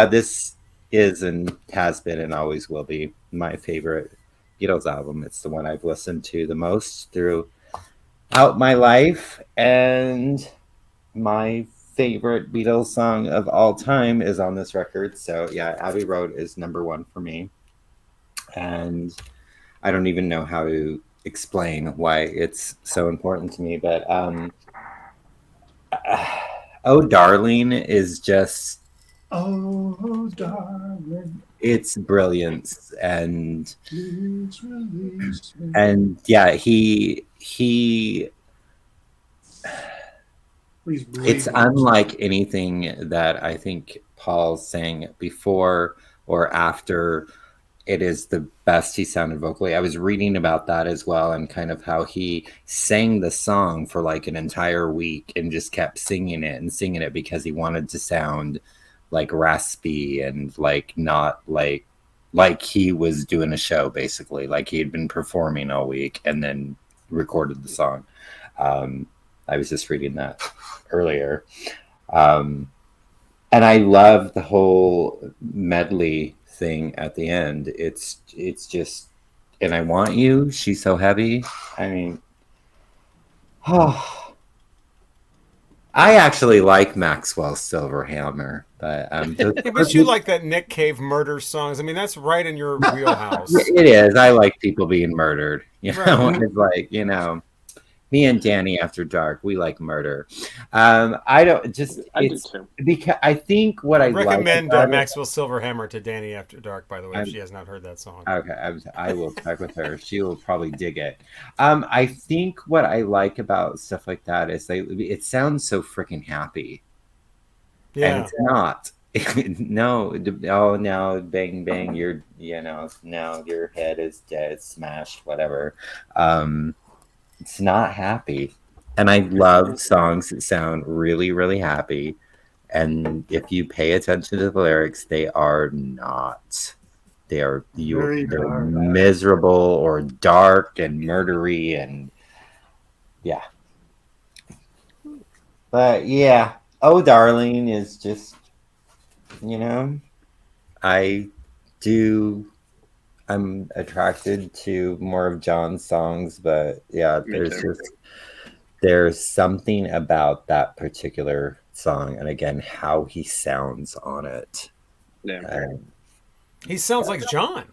This is and has been and always will be my favorite Beatles album. It's the one I've listened to the most throughout my life, and my favorite Beatles song of all time is on this record. So yeah, Abbey Road is number one for me, and I don't even know how to explain why it's so important to me. But Oh Darling is just, Oh, darling, it's brilliance, and please release me. yeah, he Please breathe. it's unlike anything that I think Paul sang before or after. It is the best he sounded vocally. I was reading about that as well, and kind of how he sang the song for like an entire week and just kept singing it and singing it because he wanted to sound like raspy and like not like he was doing a show, basically, like he had been performing all week and then recorded the song. I was just reading that earlier. And I love the whole medley thing at the end. It's just, and I Want You, She's So Heavy. I mean, oh, I actually like Maxwell Silverhammer, but Yeah, but you like that Nick Cave murder songs. I mean, that's right in your wheelhouse. it is. I like people being murdered. You know, Right. it's like, you know, me and Danny After Dark, we like murder. I don't just. I do It's too. because I think what I Recommend like about it- Maxwell Silverhammer to Danny After Dark, by the way, if she has not heard that song. Okay, I will check with her. She will probably dig it. I think what I like about stuff like that is it sounds so freaking happy, and Yeah. it's not. No, oh no, bang bang, now your head is dead, smashed, whatever. It's not happy, and I love songs that sound really, really happy. And if you pay attention to the lyrics, they are not. They're Very dark. miserable or dark and murdery, and yeah. But yeah, Oh Darling is just, you know, I do. I'm attracted to more of John's songs, but yeah, Me too. there's something about that particular song, and again, how he sounds on it. Yeah. And He sounds like John.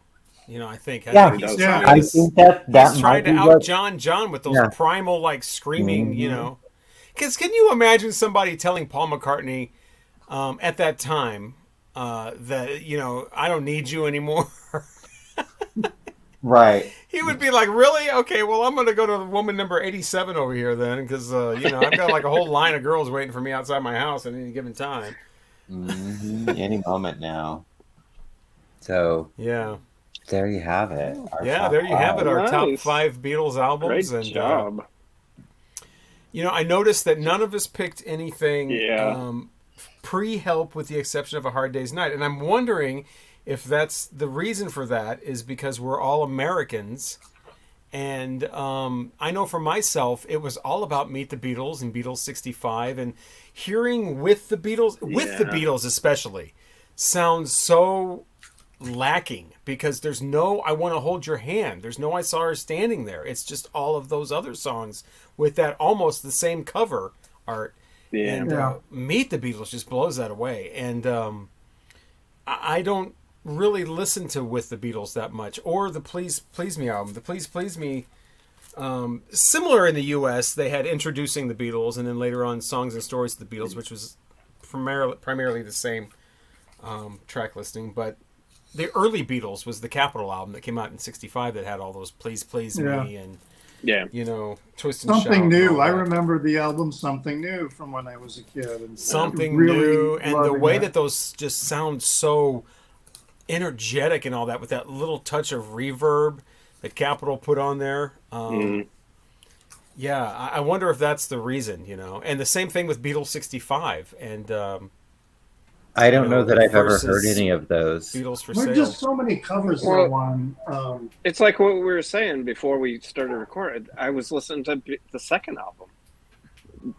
You know, I think. Yeah. He's Yeah. trying, I he's, think that he's might trying to be out what. John with those Yeah. primal, like, screaming, you Mhm. know. Because can you imagine somebody telling Paul McCartney at that time that, you know, I don't need you anymore? Right. He would be like, really? Okay, well, I'm going to go to woman number 87 over here then, because, you know, I've got like a whole line of girls waiting for me outside my house at any given time. Any moment now. So Yeah. there you have it. Our Yeah, top there you have five. it, our top Nice. 5 Beatles albums. Great And job. you know, I noticed that none of us picked anything Yeah. pre-Help with the exception of A Hard Day's Night. And I'm wondering if that's the reason for that is because we're all Americans. And I know for myself, it was all about Meet the Beatles and Beatles 65. And hearing with the Beatles, with the Yeah. Beatles especially, sounds so lacking because there's no I Want to Hold Your Hand. There's no I Saw Her Standing There. It's just all of those other songs with that almost the same cover art. Yeah. And Yeah. Meet the Beatles just blows that away. And I don't really listen to With the Beatles that much, or the Please Please Me album. The Please Please Me, similar in the U.S., they had Introducing the Beatles, and then later on Songs and Stories of the Beatles, which was primarily the same track listing. But the early Beatles was the Capitol album that came out in '65 that had all those Please Please Me and, Yeah. you know, Twist and Shout. Something and New. all I that. remember the album Something New from when I was a kid. And Something really new, and the loving way it. that those just sound so energetic and all that with that little touch of reverb that Capitol put on there. Yeah, I wonder if that's the reason, you know. And the same thing with Beatles 65 and I don't know that I've ever heard versus any of those. Beatles for There's Sale. just so many covers Well- that one. It's like what we were saying before we started recording. I was listening to the second album.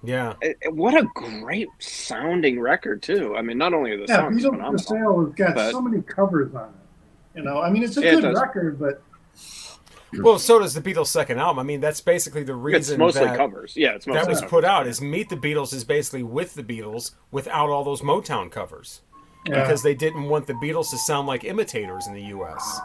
Yeah. What a great sounding record, too. I mean, not only are the Yeah, songs Beatles for phenomenal. Sale has got but- so many covers on it. You know, I mean, it's a Yeah, it good does. record, but Well, so does the Beatles' second album. I mean, that's basically the It's reason mostly that covers. Yeah, it's mostly that was covers. put out. Is Meet the Beatles is basically with the Beatles without all those Motown covers Yeah. because they didn't want the Beatles to sound like imitators in the U.S.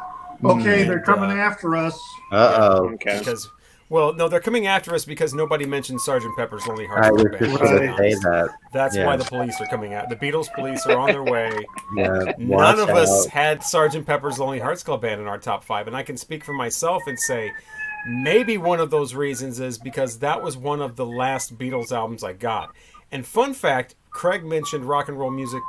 Okay, And, they're coming after us. Uh-oh. Okay. Because, well, no, they're coming after us because nobody mentioned Sgt. Pepper's Lonely Hearts I Club was Band. just Let's going be to say honest. that. That's Yeah. why the police are coming out. The Beatles police are on their way. Yeah, None of us out. had Sgt. Pepper's Lonely Hearts Club Band in our top 5, and I can speak for myself and say maybe one of those reasons is because that was one of the last Beatles albums I got. And fun fact, Craig mentioned Rock and Roll Music,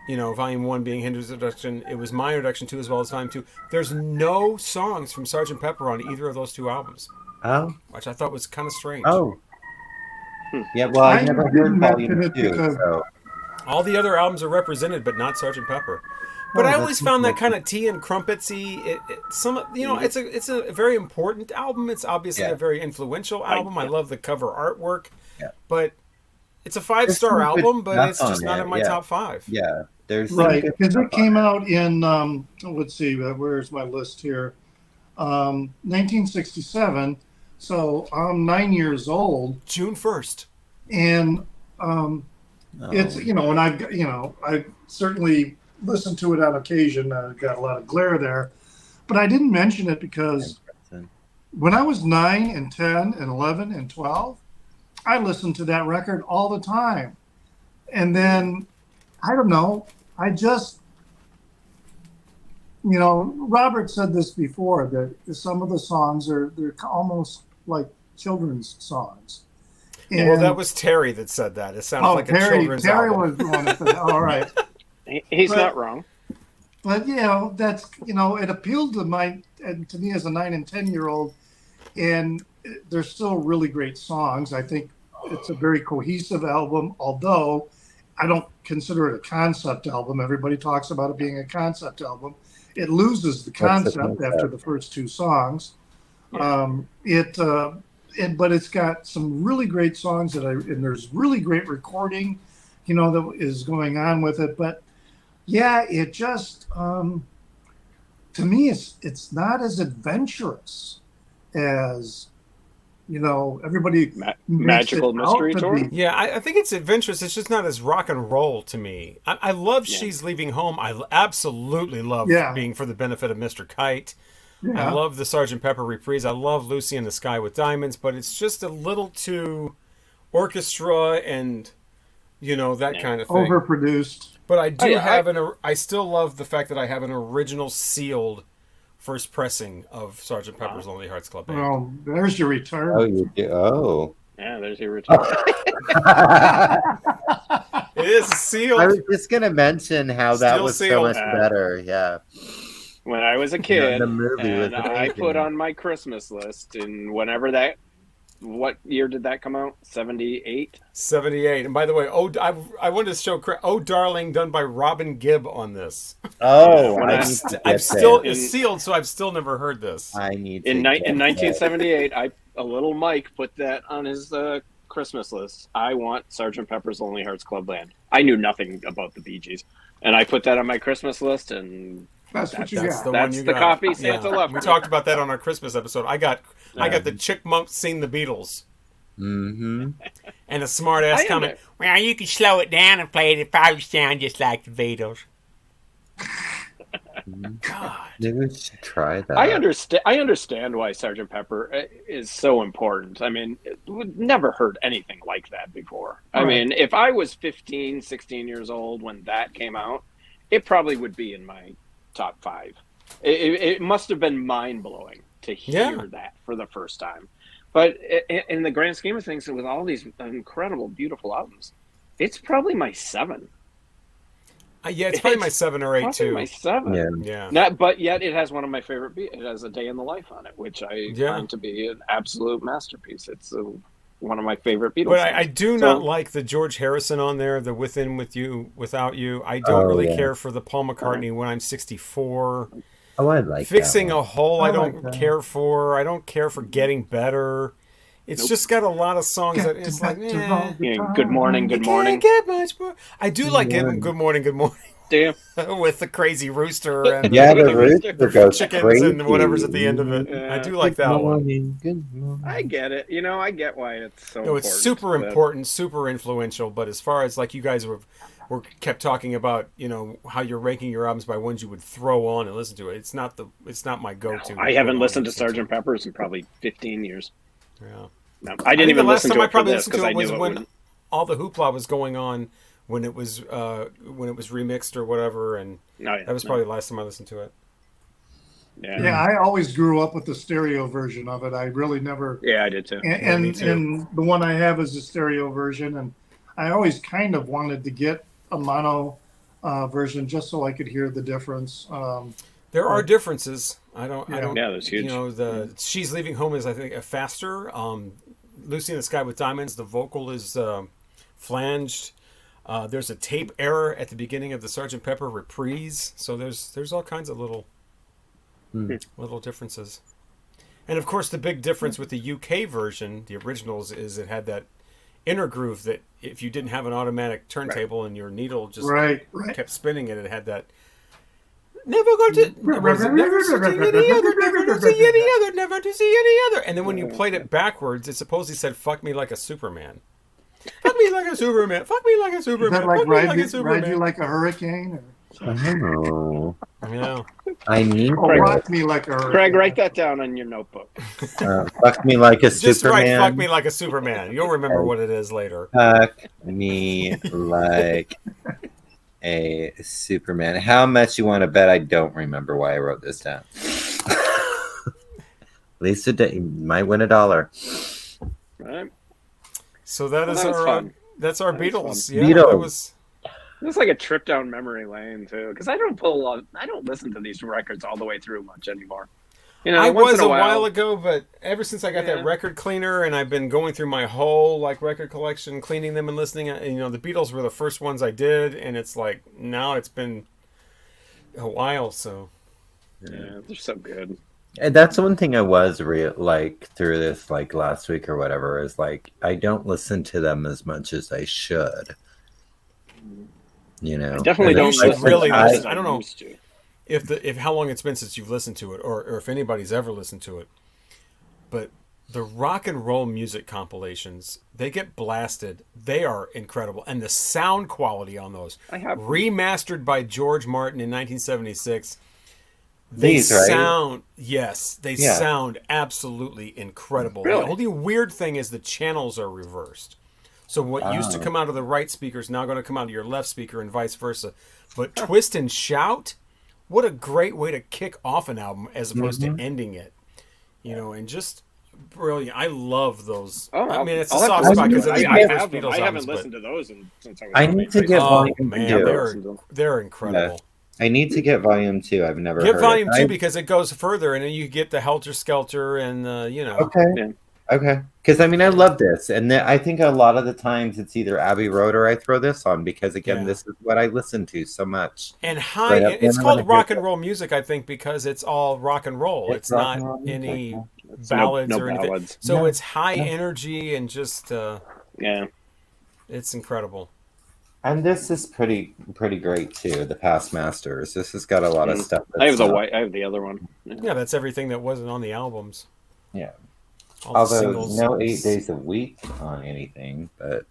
Volume 1 being Hinder's introduction. It was my introduction too, as well as Volume 2. There's no songs from Sgt. Pepper on either of those two albums, Oh. which I thought was kind of strange. Oh. Yeah, well, I I never didn't heard mention Volume it 2, because- so... All the other albums are represented, but not Sgt. Pepper. But Oh, I that's always found that interesting. kind of tea and crumpetsy. It's a very important album. It's obviously Yeah. a very influential album. I love the cover artwork. Yeah. But it's a There's 5-star some good album, but stuff it's just on not it, in my yeah. top 5. Yeah, there's some Right, good because stuff it came on out in, let's see, where's my list here? 1967. So I'm 9 years old, June 1st. and Oh. it's, and I certainly listened to it on occasion. I got a lot of glare there, but I didn't mention it because when I was 9 and 10 and 11 and 12, I listened to that record all the time. And then, I don't know, I just, Robert said this before, that some of the songs they're almost like children's songs. Well, that was Terry that said that. It sounded like a children's Terry album. was the one that said that. All right. He's But- not wrong. But that's it appealed to me as a 9 and 10-year-old, and there's still really great songs. I think it's a very cohesive album, although I don't consider it a concept album. Everybody talks about it being a concept album. It loses the What's the concept after the first two songs. Yeah. But it's got some really great songs and there's really great recording, that is going on with it. But yeah, it just to me it's not as adventurous as everybody makes Magical it Mystery out to Tour? be. Yeah, I think it's adventurous. It's just not as rock and roll to me. I love She's Leaving Home. I absolutely love Being for the Benefit of Mr. Kite. Yeah. I love the Sgt. Pepper reprise. I love Lucy in the Sky with Diamonds, but it's just a little too orchestra and that kind of thing. Overproduced. But I do I still love the fact that I have an original sealed first pressing of Sgt. Pepper's Lonely Hearts Club Band. Well, there's your return. Oh, you do? Oh. Yeah, there's your return. It is sealed. I was just going to mention how that Still was so sealed. much better. Yeah. When I was a kid, the movie was and I amazing. put on my Christmas list, and what year did that come out? 78? 78. And by the way, I wanted to show Oh Darling done by Robin Gibb on this. Oh, When I I- need to get I've still there. it's sealed, so I've still never heard this. I need to In get there. 1978, a little Mike put that on his Christmas list. I want Sgt. Pepper's Lonely Hearts Club Band. I knew nothing about the Bee Gees, and I put that on my Christmas list, and That's what you That's got. the That's one you the got. copy Santa left We me. talked about that on our Christmas episode. I got the Chickmunk sing the Beatles. Mm-hmm. And a smart ass I comment. under- Well, you can slow it down and play it. It probably sound just like the Beatles. God. Maybe we should try that. I understand why Sgt. Pepper is so important. I mean, we'd never heard anything like that before. I Right. mean, if I was 15, 16 years old when that came out, it probably would be in my top 5. It must have been mind-blowing to hear that for the first time. But in the grand scheme of things, with all these incredible, beautiful albums, it's probably my 7. Yeah, it's probably my 7 or 8 Probably too. my 7. Yeah. But yet it has one of my favorite beats. It has A Day in the Life on it, which I find to be an absolute masterpiece. It's one of my favorite Beatles But songs. I do not like the George Harrison on there, the Within With You, Without You. I don't really care for the Paul McCartney When I'm 64. Oh, I like Fixing that a Hole, I like don't that. care for. I don't care for Getting Better. It's just got a lot of songs that it's like, Good Morning, Good you Morning. can't get much more. I do like Good Morning, Good Morning. Do you? with the crazy rooster and Yeah, the, the rooster goes chickens crazy. and whatever's at the end of it. Yeah. I do like that one. Good morning. I get it. I get why it's so No, it's important. super but- important, super influential. But as far as like you guys were kept talking about, how you're ranking your albums by ones you would throw on and listen to it. It's not my go-to. I haven't listened to Sgt. Pepper's in probably 15 years. Yeah. No, I didn't even listen to it for this because I knew it when wouldn't. all the hoopla was going on, when it was remixed or whatever, and that was probably the last time I listened to it. Yeah, I always grew up with the stereo version of it. I really never. Yeah, I did too. And, me too. and the one I have is the stereo version, and I always kind of wanted to get a mono version just so I could hear the difference. There are differences. I don't. Yeah, that's huge. The She's Leaving Home is, I think, a faster. Lucy in the Sky with Diamonds, the vocal is flanged. There's a tape error at the beginning of the Sgt. Pepper reprise. So there's all kinds of little differences. And of course, the big difference with the UK version, the originals, is it had that inner groove that if you didn't have an automatic turntable and your needle just kept spinning it had that never to see any other, never to see any other, never to see any other. And then when you played it backwards, it supposedly said "fuck me like a Superman." Fuck me like a Superman. Fuck me like a Superman. Is that like fuck me like a ride Superman. you like a hurricane? Oh, Yeah. I need Rock me like a hurricane. Craig, write that down on your notebook. fuck me like a Just Superman. write "fuck me like a Superman." You'll remember what it is later. Fuck me like a Superman. How much you want to bet I don't remember why I wrote this down? Lisa might win $1. Right? So that is was our fun. That's our That was Beatles. fun. Yeah, Beatles. that was. It's like a trip down memory lane too, because I don't listen to these records all the way through much anymore. I once was in a while while ago, but ever since I got that record cleaner, and I've been going through my whole record collection, cleaning them and listening. And, the Beatles were the first ones I did, and it's like now it's been a while. So Yeah, they're so good. And that's one thing I was through this last week or whatever is I don't listen to them as much as I should. I definitely don't should really listen. I don't know used to. if how long it's been since you've listened to it, or if anybody's ever listened to it. But the rock and roll music compilations, they get blasted. They are incredible, and the sound quality on those, I have remastered by George Martin in 1976. These, right? Sound absolutely incredible. Really? The only weird thing is the channels are reversed. So what used to come out of the right speaker is now going to come out of your left speaker and vice versa. But Twist and Shout, what a great way to kick off an album as opposed to ending it. And just brilliant. I love those. I mean, it's a soft spot because it's my first Beatles albums. I haven't listened to those since I was. I need to get volume two. They're incredible. I need to get volume 2. I've never Get heard volume it. 2 because it goes further, and then you get the Helter Skelter and Okay. Yeah. Okay. Because I love this, and I think a lot of the times it's either Abbey Road or I throw this on because this is what I listen to so much. And It's called rock and roll music, I think, because it's all rock and roll. It's not any ballads no or anything. ballads. So it's high energy and just it's incredible. And this is pretty great too. The Past Masters. This has got a lot of stuff. I have the other one. Yeah, that's everything that wasn't on the albums. Yeah. All the Although singles. no 8 days a week on anything, but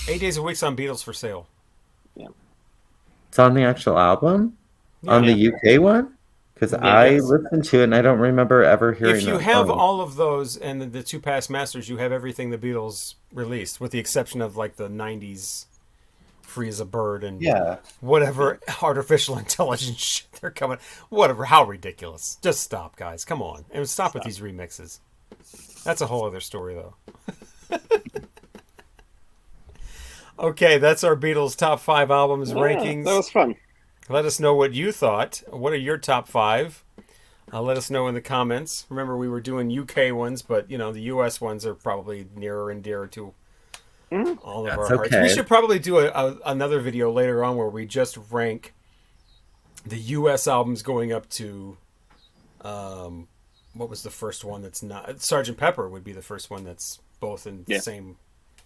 8 days a week's on Beatles for Sale. it's on the actual album Yeah. on the UK one. Because I listened to it and I don't remember ever hearing. If you that have song. all of those and the 2 Past Masters, you have everything the Beatles released, with the exception of the 90s Free as a Bird and whatever artificial intelligence shit they're coming. Whatever, how ridiculous. Just stop, guys. Come on. And stop with these remixes. That's a whole other story, though. Okay, that's our Beatles top 5 albums rankings. That was fun. Let us know what you thought. What are your top 5? Let us know in the comments. Remember, we were doing UK ones, but the US ones are probably nearer and dearer to all of our hearts. We should probably do another video later on where we just rank the US albums going up to what was the first one that's not Sgt. Pepper would be the first one that's both in the same.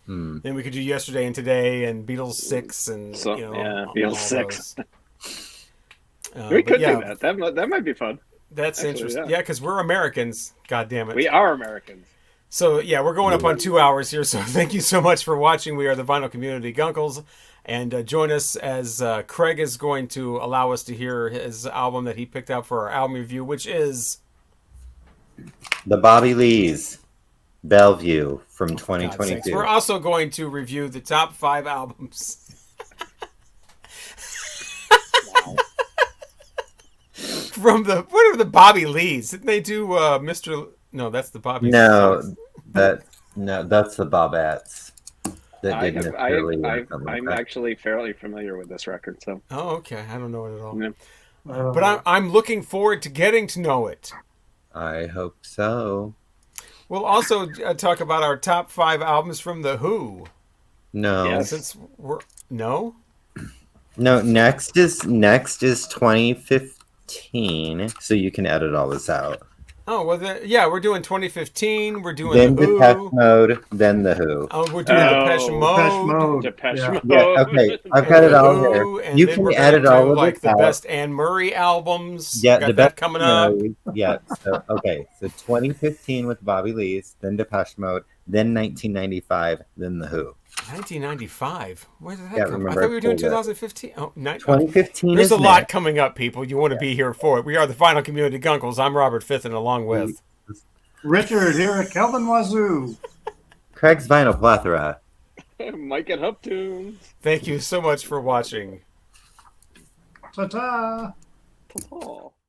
Then we could do Yesterday and Today and Beatles 6 and Beatles 6. We But could yeah, do that. That might be fun. that's Actually, interesting. yeah. Yeah, because we're Americans. God damn it. We are Americans. So yeah, we're going up on 2 hours here. So thank you so much for watching. We are the Vinyl Community Guncles, and join us as Craig is going to allow us to hear his album that he picked out for our album review, which is The Bobby Lee's Bellevue from God's sakes. 2022. We're also going to review the top 5 albums. From the what are the Bobby Lees? Didn't they do Mr. No, that's the Bobby. No, that's the Bobettes. That I did have, Mr. Lee or something like I'm that. actually fairly familiar with this record. So, Oh, okay. I don't know it at all. yeah. But I'm looking forward to getting to know it. I hope so. We'll also talk about our top 5 albums from The Who. No. Yes. Since we're no, No, next is 2015, so you can edit all this out. oh well, yeah, we're doing 2015. We're doing Then The Depeche Who. Mode, then The Who. Oh, we're doing Depeche Depeche Mode. Mode. Depeche Yeah. Mode. Yeah, okay, I've and got it The all Who, here. and You then can we're gonna edit do all of like this the out. best Anne Murray albums. Yeah, Got the that best coming up. Yeah, so okay, so 2015 with Bobby Lee's, then Depeche Mode, then 1995, then The Who. 1995. Where did that Yeah, come from? I remember thought I we were doing pulled it. 2015. Oh, 2015 there's is a lot next. coming up, people. You want to be here for it. We are the Final Community Guncles. I'm Robert Fitton, along with Richard here at Kelvin Wazoo. Craig's Vinyl Plethora. Mike and Hub Tunes. Thank you so much for watching. Ta-ta. Oh.